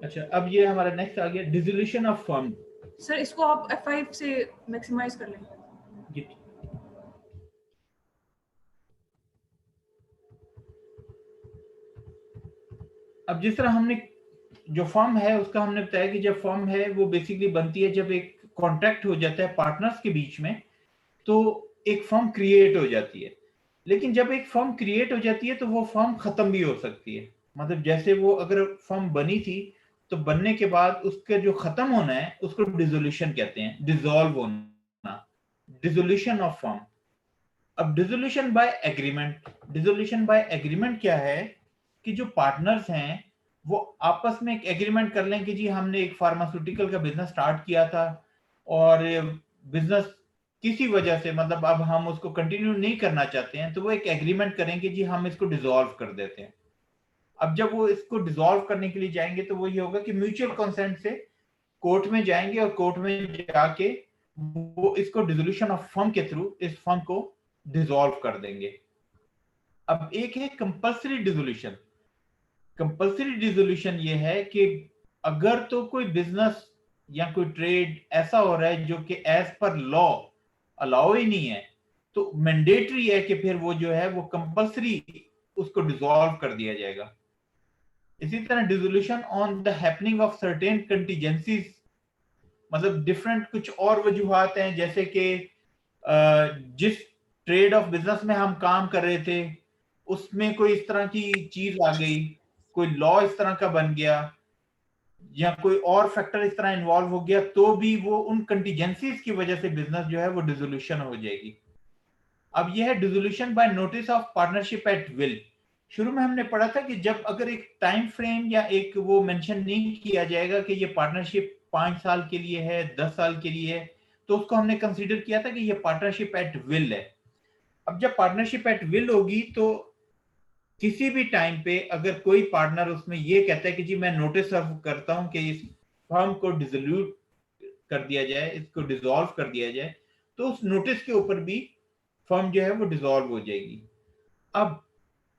अच्छा अब ये हमारा नेक्स्ट आ गया डिसोल्यूशन ऑफ फर्म। सर इसको आप F5 से मैक्सिमाइज कर लें। जी अब जिस तरह हमने जो फर्म है उसका हमने बताया कि जब फर्म है वो बेसिकली बनती है जब एक कॉन्ट्रैक्ट हो जाता है पार्टनर्स के बीच में, तो एक फर्म क्रिएट हो जाती है। लेकिन जब एक फर्म क्रिएट हो जाती है तो वो फर्म खत्म भी हो सकती है। मतलब जैसे वो अगर फर्म बनी थी तो बनने के बाद उसका जो खत्म होना है उसको डिसोल्यूशन कहते हैं, डिसॉल्व होना, डिसोल्यूशन ऑफ फर्म। अब dissolution by agreement, dissolution by agreement क्या है कि जो पार्टनर्स हैं वो आपस में एक एग्रीमेंट कर लें कि जी हमने एक फार्मास्यूटिकल का बिजनेस स्टार्ट किया था और बिजनेस किसी वजह से मतलब अब हम उसको कंटिन्यू नहीं करना चाहते हैं, तो वो एक एग्रीमेंट करें कि जी हम इसको डिसॉल्व कर देते हैं। अब जब वो इसको डिसॉल्व करने के लिए जाएंगे तो वो ये होगा कि म्यूचुअल कंसेंट से कोर्ट में जाएंगे और कोर्ट में जाके वो इसको डिसोल्यूशन ऑफ फर्म के थ्रू इस फर्म को डिसॉल्व कर देंगे। अब एक है कंपल्सरी डिसोल्यूशन। कंपल्सरी डिसोल्यूशन ये है कि अगर तो कोई बिजनेस या कोई ट्रेड ऐसा हो रहा है जो कि एज पर लॉ अलाउ ही नहीं है, तो मैंडेटरी है कि फिर वो जो है वो कंपल्सरी उसको डिसॉल्व कर दिया जाएगा। इसी तरह dissolution on the happening of certain contingencies, मतलब डिफरेंट कुछ और वजूहात हैं, जैसे कि जिस ट्रेड ऑफ बिजनेस में हम काम कर रहे थे उसमें कोई इस तरह की चीज आ गई, कोई लॉ इस तरह का बन गया, या कोई और फैक्टर इस तरह इन्वॉल्व हो गया, तो भी वो उन कंटीजेंसीज की वजह से बिजनेस जो है वो डिसोल्यूशन हो जाएगी। अब यह है dissolution by notice of partnership at will. शुरू में हमने पढ़ा था कि जब अगर एक टाइम फ्रेम या एक वो मेंशन नहीं किया जाएगा कि ये पार्टनरशिप 5 साल के लिए है, 10 साल के लिए है, तो उसको हमने कंसीडर किया था कि ये पार्टनरशिप एट विल है। अब जब पार्टनरशिप एट विल होगी तो किसी भी टाइम पे अगर कोई पार्टनर उसमें ये कहता है कि जी मैं नोटिस सर्व करता हूं कि इस फर्म को डिसोल्यूट कर दिया जाए, इसको डिसॉल्व कर दिया जाए, तो उस नोटिस के ऊपर भी फर्म जो है वो डिसॉल्व हो जाएगी। अब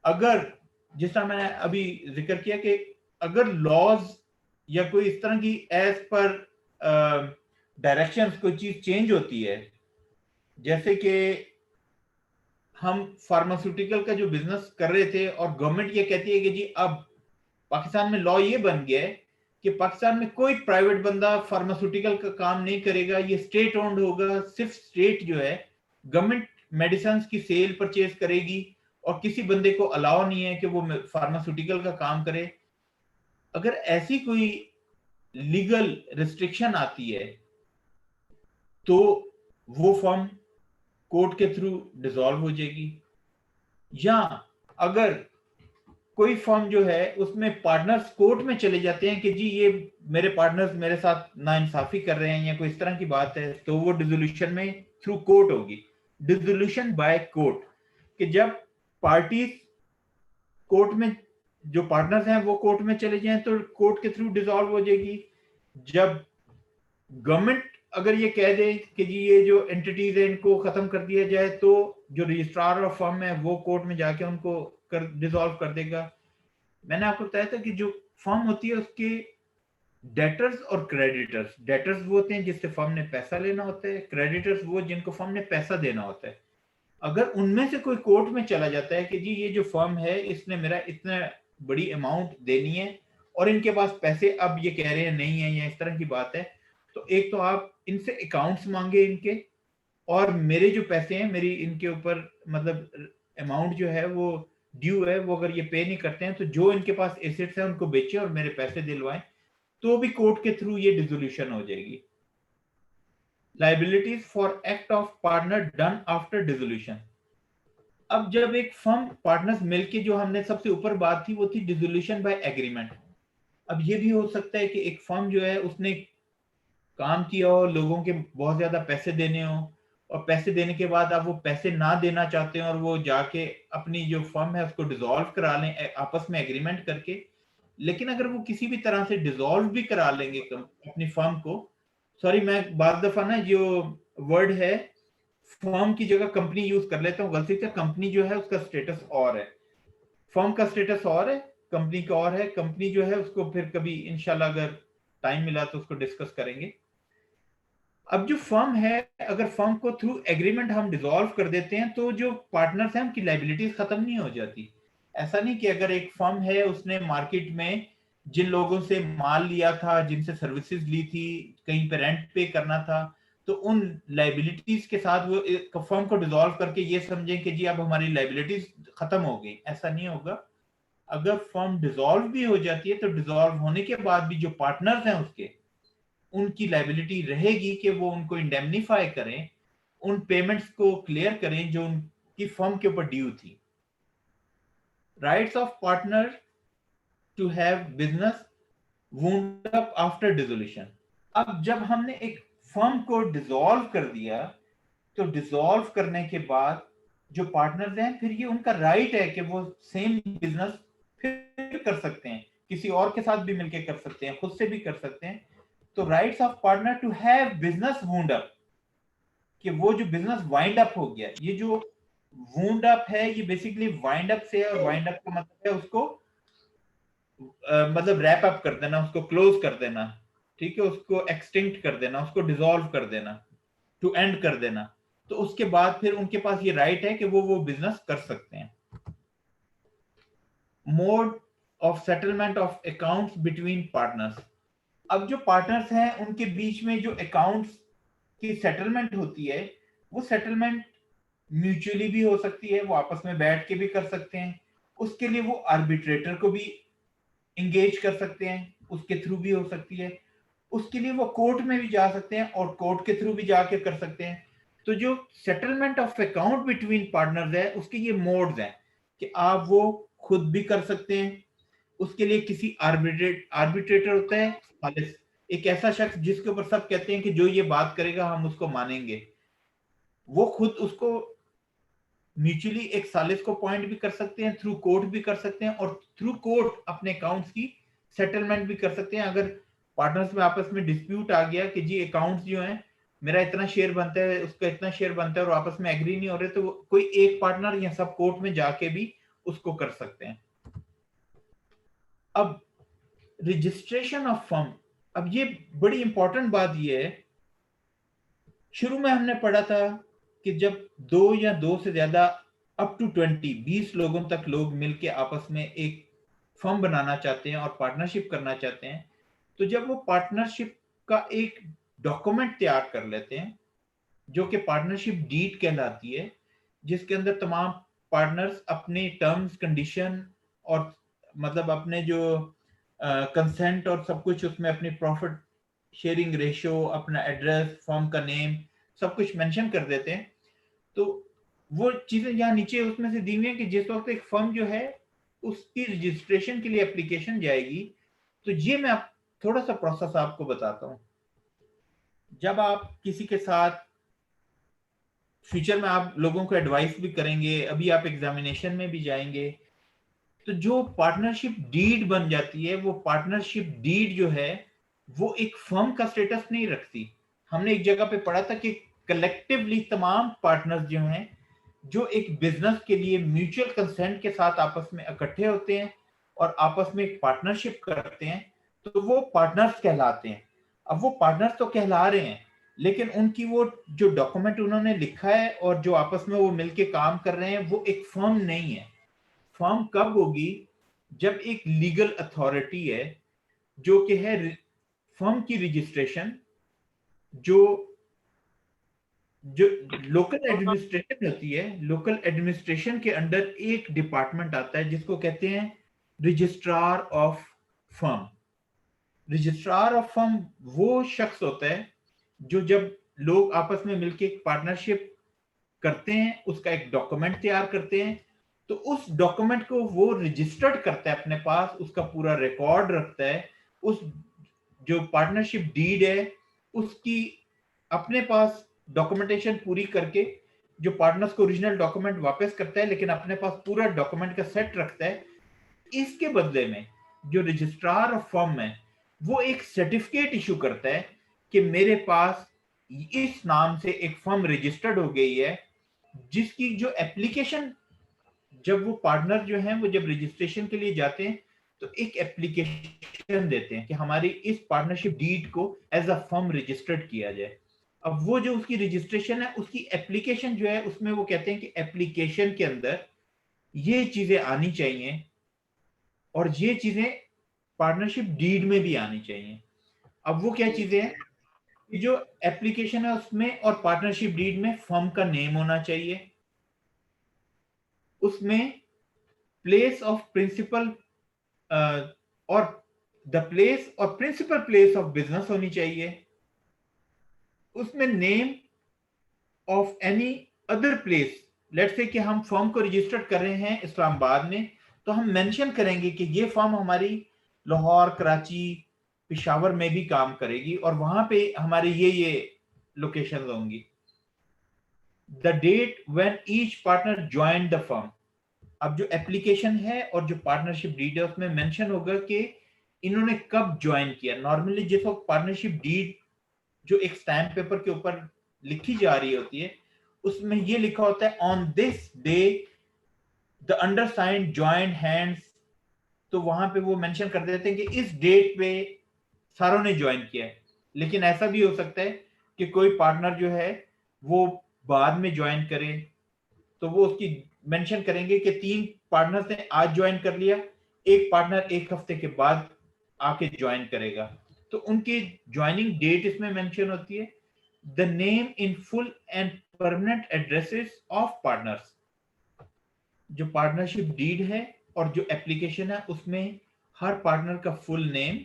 अगर जिस तरह मैंने अभी जिक्र किया कि अगर लॉज या कोई इस तरह की एज पर डायरेक्शंस कोई चीज चेंज होती है, जैसे कि हम फार्मास्यूटिकल का जो बिजनेस कर रहे थे और गवर्नमेंट ये कहती है कि जी अब पाकिस्तान में लॉ ये बन गया है कि पाकिस्तान में कोई प्राइवेट बंदा फार्मास्यूटिकल का काम नहीं करेगा, ये स्टेट ओन्ड होगा, सिर्फ स्टेट जो है गवर्नमेंट मेडिसिन की सेल परचेज करेगी और किसी बंदे को अलाउ नहीं है कि वो फार्मास्यूटिकल का काम करे। अगर ऐसी कोई लीगल रिस्ट्रिक्शन आती है तो वो फर्म कोर्ट के थ्रू डिसॉल्व हो जाएगी। या अगर कोई फर्म जो है उसमें पार्टनर्स कोर्ट में चले जाते हैं कि जी ये मेरे पार्टनर्स मेरे साथ नाइंसाफी कर रहे हैं या कोई इस तरह की बात है, तो वो डिसोल्यूशन में थ्रू कोर्ट होगी। डिसोल्यूशन बाय कोर्ट, कि जब पार्टीज कोर्ट में, जो पार्टनर्स हैं वो कोर्ट में चले जाएं तो कोर्ट के थ्रू डिसॉल्व हो जाएगी। जब गवर्नमेंट अगर ये कह दे कि जी ये जो एंटिटीज है इनको खत्म कर दिया जाए, तो जो रजिस्ट्रार ऑफ फर्म है वो कोर्ट में जाके उनको डिसॉल्व कर देगा। मैंने आपको बताया था कि जो फर्म होती है उसके डेटर्स और क्रेडिटर्स, डेटर्स वो होते हैं जिससे फर्म ने पैसा लेना होता है, क्रेडिटर्स वो जिनको फर्म ने पैसा देना होता है। अगर उनमें से कोई कोर्ट में चला जाता है कि जी ये जो फर्म है इसने मेरा इतना बड़ी अमाउंट देनी है और इनके पास पैसे अब ये कह रहे हैं नहीं है या इस तरह की बात है, तो एक तो आप इनसे अकाउंट्स मांगे इनके, और मेरे जो पैसे हैं मेरी इनके ऊपर मतलब अमाउंट जो है वो ड्यू है, वो अगर ये पे नहीं करते हैं तो जो इनके पास एसेट्स हैं उनको बेचे और मेरे पैसे दिलवाएं, तो भी कोर्ट के थ्रू ये डिसोल्यूशन हो जाएगी। Liabilities for act of partner done after dissolution. अब जब एक फर्म पार्टनर्स मिलके, जो हमने सबसे ऊपर बात थी वो थी डिसोल्यूशन बाय एग्रीमेंट। अब ये भी हो सकता है कि एक फर्म जो है उसने काम किया हो, लोगों के बहुत ज्यादा पैसे देने हो और पैसे देने के बाद आप वो पैसे ना देना चाहते हैं और वो जाके अपनी जो फर्म है उसको डिसॉल्व करा लें आपस में एग्रीमेंट करके। लेकिन अगर वो किसी भी तरह से डिसॉल्व भी करा लेंगे अपनी फर्म को, सॉरी मैं बाद दफा ना जो वर्ड है फर्म की जगह कंपनी यूज कर लेता हूँ गलती से, कंपनी जो है उसका स्टेटस और है, फर्म का स्टेटस और है, कंपनी का और है। कंपनी जो है उसको फिर कभी इंशाल्लाह अगर टाइम मिला तो उसको डिस्कस करेंगे। अब जो फर्म है, अगर फर्म को थ्रू एग्रीमेंट हम डिसॉल्व कर देते हैं तो जो पार्टनर्स हैं उनकी लाइबिलिटीज खत्म नहीं हो जाती। ऐसा नहीं कि अगर एक फर्म है उसने मार्केट में जिन लोगों से माल लिया था, जिनसे सर्विसेज ली थी, कहीं पे रेंट पे करना था, तो उन लाइबिलिटीज के साथ वो एक फर्म को डिसॉल्व करके ये समझें कि जी अब हमारी लाइबिलिटीज खत्म हो गई, ऐसा नहीं होगा। अगर फर्म डिसॉल्व भी हो जाती है तो डिसॉल्व होने के बाद भी जो पार्टनर्स हैं उसके, उनकी लाइबिलिटी रहेगी कि वो उनको इंडेमनीफाई करें, उन पेमेंट्स को क्लियर करें जो उनकी फर्म के ऊपर ड्यू थी। Rights of partner to have business wound up after dissolution. अब जब हमने एक फर्म को डिसॉल्व कर दिया तो डिसॉल्व करने के बाद जो पार्टनर्स हैं फिर ये उनका राइट है कि वो सेम बिजनेस फिर कर सकते हैं, किसी और के साथ भी मिलकर कर सकते हैं, खुद से भी कर सकते हैं। तो rights of partner to have business wound up, कि वो जो बिजनेस वाइंड अप हो गया, ये जो वूंड अप है ये बेसिकली वाइंड अप से है, और वाइंड अप का मतलब है उसको मतलब रैप अप कर देना, उसको क्लोज कर देना, ठीक है, उसको एक्सटिंक्ट कर देना, उसको डिसॉल्व कर देना, टू एंड कर देना। तो उसके बाद फिर उनके पास ये राइट है कि वो बिजनेस कर सकते हैं। Mode of settlement of accounts between partners. अब जो पार्टनर्स हैं उनके बीच में जो अकाउंट्स की सेटलमेंट होती है, वो सेटलमेंट म्यूचुअली भी हो सकती है, वो आपस में बैठ के भी कर सकते हैं। उसके लिए वो आर्बिट्रेटर को भी इंगेज कर सकते हैं, उसके थ्रू भी हो सकती है। उसके लिए वो कोर्ट में भी जा सकते हैं और कोर्ट के थ्रू भी जाके कर सकते हैं। तो जो settlement of account between partners है, उसके ये मोड्स हैं कि आप वो खुद भी कर सकते हैं। उसके लिए किसी आर्बिट्रेटर होता है, खालिस एक ऐसा शख्स जिसके ऊपर सब कहते हैं कि जो ये बात करेगा हम उसको मानेंगे। वो खुद उसको म्यूचुअली एक सालिस को पॉइंट भी कर सकते हैं, थ्रू कोर्ट भी कर सकते हैं, और थ्रू कोर्ट अपने अकाउंट्स की सेटलमेंट भी कर सकते हैं। अगर पार्टनर्स में आपस में डिस्प्यूट आ गया कि जी अकाउंट्स जो हैं, मेरा इतना शेयर बनता है, उसका इतना शेयर बनता है, और आपस में एग्री नहीं हो रहे, तो कोई एक पार्टनर या सब कोर्ट में जाके भी उसको कर सकते हैं। अब रजिस्ट्रेशन ऑफ फर्म, अब ये बड़ी इंपॉर्टेंट बात ये है। शुरू में हमने पढ़ा था कि जब दो या दो से ज्यादा अप टू 20 लोगों तक लोग मिलके आपस में एक फर्म बनाना चाहते हैं और पार्टनरशिप करना चाहते हैं, तो जब वो पार्टनरशिप का एक डॉक्यूमेंट तैयार कर लेते हैं जो कि पार्टनरशिप डीड कहलाती है, जिसके अंदर तमाम पार्टनर्स अपने टर्म्स कंडीशन और मतलब अपने जो कंसेंट और सब कुछ उसमें अपनी प्रॉफिट शेयरिंग रेशियो, अपना एड्रेस, फर्म का नेम, सब कुछ मेंशन कर देते हैं। तो वो चीजें यहाँ नीचे उसमें से दी हुई है कि जिस वक्त एक फर्म जो है उसकी रजिस्ट्रेशन के लिए एप्लीकेशन जाएगी, तो ये मैं थोड़ा सा प्रोसेस आपको बताता हूँ। जब आप किसी के साथ फ्यूचर में आप लोगों को एडवाइस भी करेंगे, अभी आप एग्जामिनेशन में भी जाएंगे, तो जो पार्टनरशिप डीड बन जाती है, वो पार्टनरशिप डीड जो है वो एक फर्म का स्टेटस नहीं रखती। हमने एक जगह पे पढ़ा था कि कलेक्टिवली तमाम पार्टनर्स जो हैं, जो एक बिजनेस के लिए म्यूचुअल कंसेंट के साथ आपस में इकट्ठे होते हैं और आपस में एक पार्टनरशिप करते हैं, तो वो पार्टनर्स कहलाते हैं। अब वो पार्टनर्स तो कहला रहे हैं, लेकिन उनकी वो जो डॉक्यूमेंट उन्होंने लिखा है और जो आपस में वो मिलके काम कर रहे हैं, वो एक फर्म नहीं है। फर्म कब होगी? जब एक लीगल अथॉरिटी है जो कि है फर्म की रजिस्ट्रेशन, जो जो लोकल एडमिनिस्ट्रेशन होती है, लोकल एडमिनिस्ट्रेशन के अंडर एक डिपार्टमेंट आता है जिसको कहते हैं registrar of firm. Registrar of firm वो शख्स होता है जो जब लोग आपस में मिलकर एक पार्टनरशिप करते हैं, उसका एक डॉक्यूमेंट तैयार करते हैं, तो उस डॉक्यूमेंट को वो रजिस्टर्ड करता है अपने पास, उसका पूरा रिकॉर्ड रखता है। उस जो पार्टनरशिप डीड है उसकी अपने पास डॉक्यूमेंटेशन पूरी करके जो पार्टनर्स को ओरिजिनल डॉक्यूमेंट वापस करता है, लेकिन अपने पास पूरा डॉक्यूमेंट का सेट रखता है। इसके बदले में जो रजिस्ट्रार ऑफ फर्म है वो एक सर्टिफिकेट इशू करता है कि मेरे पास इस नाम से एक फर्म रजिस्टर्ड हो गई है, जिसकी जो एप्लीकेशन, जब वो पार्टनर जो हैं वो जब रजिस्ट्रेशन के लिए जाते हैं तो एक एप्लीकेशन देते हैं कि हमारी इस पार्टनरशिप डीड को एज अ फर्म रजिस्टर्ड किया जाए। अब वो जो उसकी रजिस्ट्रेशन है, उसकी एप्लीकेशन जो है, उसमें वो कहते हैं कि एप्लीकेशन के अंदर ये चीजें आनी चाहिए और ये चीजें पार्टनरशिप डीड में भी आनी चाहिए। अब वो क्या चीजें हैं कि जो एप्लीकेशन है उसमें और पार्टनरशिप डीड में फर्म का नेम होना चाहिए, उसमें प्लेस ऑफ प्रिंसिपल और द प्लेस और प्रिंसिपल प्लेस ऑफ बिजनेस होनी चाहिए, उसमें name of any other place. Let's say कि हम फर्म को रजिस्टर्ड कर रहे हैं इस्लामाबाद में, तो हम मेंशन करेंगे कि ये फर्म हमारी लाहौर, कराची, पेशावर में भी काम करेगी और वहां पे हमारे ये लोकेशन होंगी। The date when each partner join the firm. अब जो एप्लीकेशन है और जो पार्टनरशिप डीड है उसमें मेंशन होगा कि इन्होंने कब ज्वाइन किया। नॉर्मली जिस वक्त पार्टनरशिप डीड जो एक स्टैम्प पेपर के ऊपर लिखी जा रही होती है, उसमें ये लिखा होता है on this day the undersigned joint hands. तो वहां पे वो मेंशन कर देते हैं कि इस डेट पे सारों ने ज्वाइन किया है। लेकिन ऐसा भी हो सकता है कि कोई पार्टनर जो है वो बाद में ज्वाइन करे, तो वो उसकी मेंशन करेंगे कि 3 पार्टनर्स ने आज ज्वाइन कर लिया, एक पार्टनर 1 हफ्ते के बाद आके ज्वाइन करेगा, तो उनकी ज्वाइनिंग डेट इसमें मेंशन होती है, the name in full and permanent addresses of partners. जो पार्टनरशिप डीड है और जो एप्लीकेशन है उसमें हर पार्टनर का फुल नेम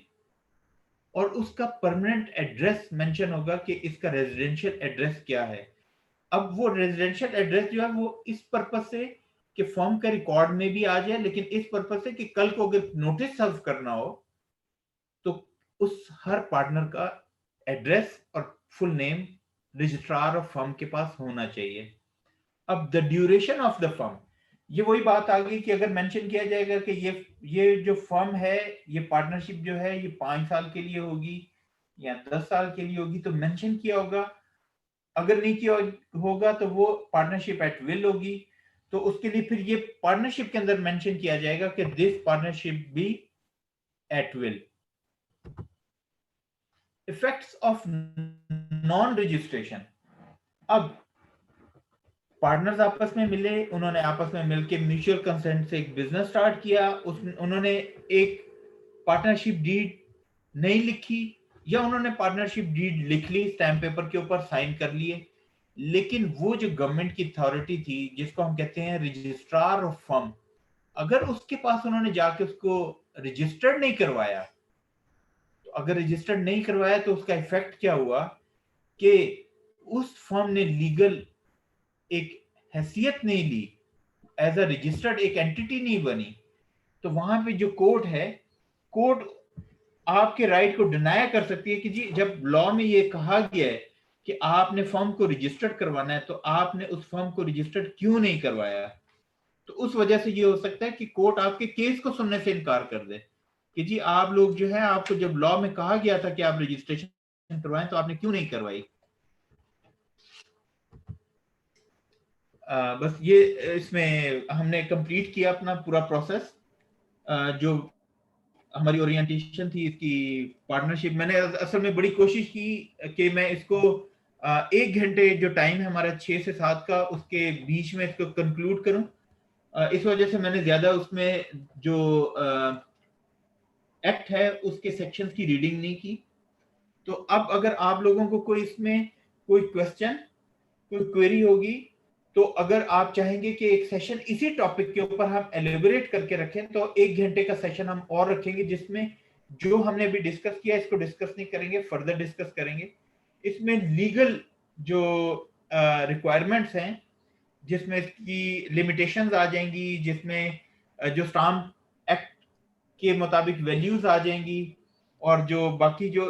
और उसका परमानेंट एड्रेस मेंशन होगा कि इसका रेजिडेंशियल एड्रेस क्या है। अब वो रेजिडेंशियल एड्रेस जो है वो इस पर्पस से कि फॉर्म का रिकॉर्ड में भी आ जाए, लेकिन इस पर्पस से कि कल को अगर नोटिस सर्व करना हो तो उस हर पार्टनर का एड्रेस और full name registrar of firm के पास होना चाहिए। अब the duration of the firm, ये वही बात आ गई कि अगर मेंशन किया जाएगा कि ये जो फर्म है, ये पार्टनरशिप जो है ये 5 साल के लिए होगी या 10 साल के लिए होगी, तो मेंशन किया होगा। अगर नहीं किया होगा तो वो पार्टनरशिप एट विल होगी, तो उसके लिए फिर ये पार्टनरशिप के अंदर मेंशन किया जाएगा कि this partnership be at will. Effects of non registration, अब पार्टनर्स आपस में मिले, उन्होंने आपस में मिलकर म्यूचुअल कंसेंट से एक बिजनेस स्टार्ट किया, उन्होंने एक पार्टनरशिप डीड नहीं लिखी या उन्होंने पार्टनरशिप डीड लिख ली, स्टैम्प पेपर के ऊपर साइन कर लिए, लेकिन वो जो गवर्नमेंट की अथॉरिटी थी जिसको हम कहते हैं रजिस्ट्रार ऑफ फर्म, अगर उसके पास उन्होंने जाके उसको रजिस्टर्ड नहीं करवाया, तो अगर रजिस्टर्ड नहीं करवाया तो उसका इफेक्ट क्या हुआ कि उस फर्म ने लीगल एक हैसियत नहीं ली, एज अ रजिस्टर्ड एक एंटिटी नहीं बनी, तो वहां पे जो कोर्ट है, कोर्ट आपके राइट को डिनाई कर सकती है कि जी जब लॉ में ये कहा गया है कि आपने फर्म को रजिस्टर्ड करवाना है तो आपने उस फर्म को रजिस्टर्ड क्यों नहीं करवाया। तो उस वजह से ये हो सकता है कि कोर्ट आपके केस को सुनने से इनकार कर दे कि जी आप लोग जो है, आपको जब लॉ में कहा गया था कि आप रजिस्ट्रेशन करवाएं तो आपने क्यों नहीं करवाई। बस ये इसमें हमने कंप्लीट किया अपना पूरा प्रोसेस। जो हमारी ओरिएंटेशन थी इसकी पार्टनरशिप, मैंने असल में बड़ी कोशिश की कि मैं इसको 1 घंटे जो टाइम है हमारा 6 से 7 का, उसके बीच में इसको कंक्लूड करूं। इस वजह से मैंने ज्यादा उसमें जो एक्ट है उसके सेक्शंस की रीडिंग नहीं की। तो अब अगर आप लोगों को कोई इसमें कोई क्वेश्चन, कोई क्वेरी होगी, तो अगर आप चाहेंगे कि एक सेशन इसी टॉपिक के ऊपर हम एलिबरेट करके रखें तो 1 घंटे का सेशन हम और रखेंगे, जिसमें जो हमने अभी डिस्कस किया इसको डिस्कस नहीं करेंगे, फर्दर डिस्कस करेंगे। इसमें लीगल जो रिक्वायरमेंट्स हैं, जिसमें इसकी लिमिटेशंस आ जाएंगी, जिसमें जो स्टाम्प एक्ट के मुताबिक वैल्यूज आ जाएंगी, और जो बाकी जो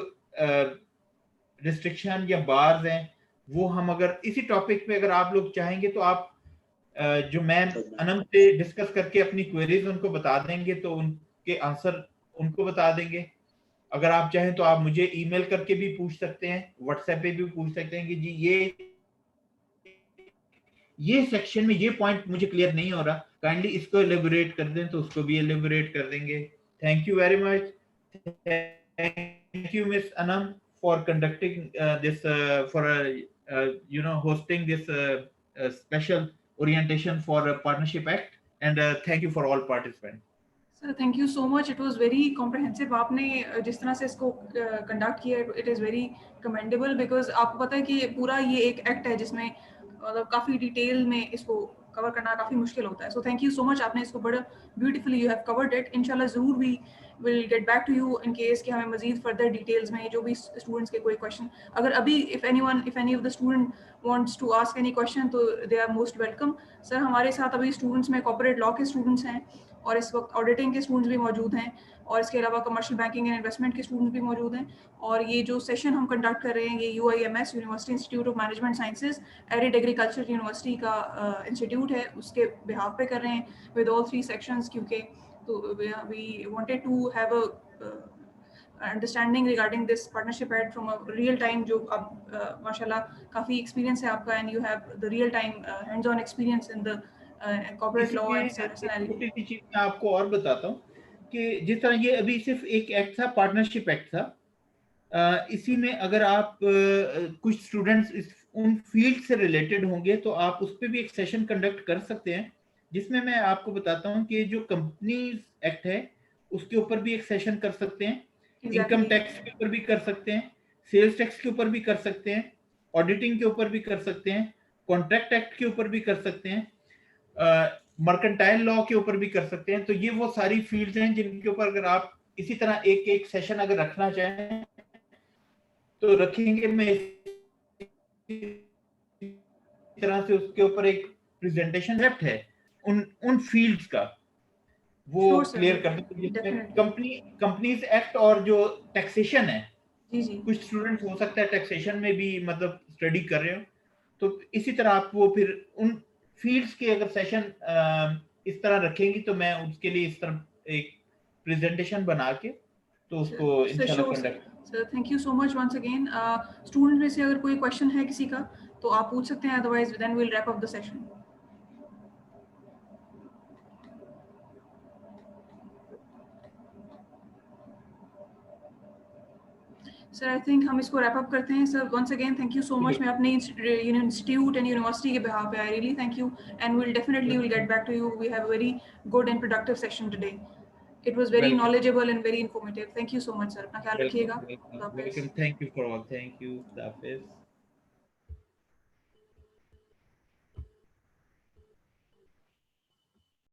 रिस्ट्रिक्शन या बार्स हैं वो हम अगर इसी टॉपिक पे अगर आप लोग चाहेंगे तो आप जो मैम अनम से डिस्कस करके अपनी क्वेरीज उनको बता देंगे तो उनके आंसर उनको बता देंगे। अगर आप चाहें तो आप मुझे ईमेल करके भी पूछ सकते हैं, व्हाट्सएप पे भी पूछ सकते हैं कि जी ये सेक्शन में ये पॉइंट मुझे क्लियर नहीं हो रहा, काइंडली इसको एलिबोरेट कर दें, तो उसको भी एलिबोरेट कर देंगे। Thank you very much. Thank you miss Anam for conducting this for hosting this special orientation for Partnership Act, and thank you for all participants. Sir, thank you so much. It was very comprehensive. आपने जिस तरह से इसको कंडक्ट किया, it is very commendable because आपको पता है कि पूरा ये एक एक्ट है जिसमें मतलब काफी डिटेल में इसको कवर करना काफी मुश्किल होता है। So thank you so much. आपने इसको बड़ा beautifully you have covered it. इंशाल्लाह जरूर भी will get back to you in case कि हमें मजीद further details में जो भी students के कोई question, अगर अभी if any of the student wants to ask any question तो they are most welcome. Sir हमारे साथ अभी students में corporate law के students हैं और इस वक्त ऑडिटिंग के स्टूडेंट्स भी मौजूद हैं, और इसके अलावा कमर्शियल बैंकिंग एंड इन्वेस्टमेंट के स्टूडेंट्स भी मौजूद हैं। और ये जो सेशन हम कंडक्ट कर रहे हैं ये UIMS university institute of management sciences arid agriculture university का इंस्टीट्यूट है, उसके बिहाफ पे कर रहे हैं विद ऑल 3 सेक्शंस, क्योंकि तो we wanted to have a understanding regarding this partnership act from a real time, जो अब माशाल्लाह काफ़ी एक्सपीरियंस है आपका and you have the real time hands on experience in the corporate law and छोटी सी चीज मैं आपको और बताता हूँ कि जिस तरह ये अभी सिर्फ एक एक्ट था, पार्टनरशिप एक्ट था, इसी में अगर आप कुछ स्टूडेंट्स उन फील्ड से रिलेटेड होंगे तो आप उस पर भी एक सेशन कंडक्ट कर सकते हैं, जिसमें मैं आपको बताता हूँ कि जो कंपनीज एक्ट है उसके ऊपर भी एक सेशन कर सकते हैं, इनकम टैक्स के ऊपर भी कर सकते हैं, सेल्स टैक्स के ऊपर भी कर सकते हैं, ऑडिटिंग के ऊपर भी कर सकते हैं, कॉन्ट्रैक्ट एक्ट के ऊपर भी कर सकते हैं, मर्केंटाइल लॉ के ऊपर भी कर सकते हैं। तो ये वो सारी फील्ड्स हैं जिनके ऊपर अगर आप इसी तरह एक एक सेशन अगर रखना चाहें तो रखेंगे। मैं इस तरह से उसके ऊपर एक प्रेजेंटेशन लेफ्ट है उन फील्ड्स का, वो क्लियर कर दें जिसमें कंपनीज एक्ट और जो टैक्सेशन है, कुछ स्टूडेंट्स हो सकता है टैक्सेशन में भी मतलब स्टडी कर रहे हो, तो इसी तरह आप वो फिर उन फील्ड्स के अगर सेशन इस तरह रखेंगी तो मैं उसके लिए इस तरह एक प्रेजेंटेशन बना के तो उसको इंशाल्लाह conduct. Sir thank you so much once again. Student में से अगर कोई क्वेश्चन है किसी का तो आप पूछ सकते हैं, otherwise then we will wrap up the session. Sir I think हम इसको रैप अप करते हैं। Sir once again thank you so much. मैं अपने इंस्टीट्यूट एंड यूनिवर्सिटी के बिहाफ पे I really thank you and will definitely will get back to you. We have a very good and productive session today. It was very knowledgeable and very informative. Thank you so much, sir. अपना ख्याल रखिएगा। Welcome. Thank you for all. Thank you. Hafiz.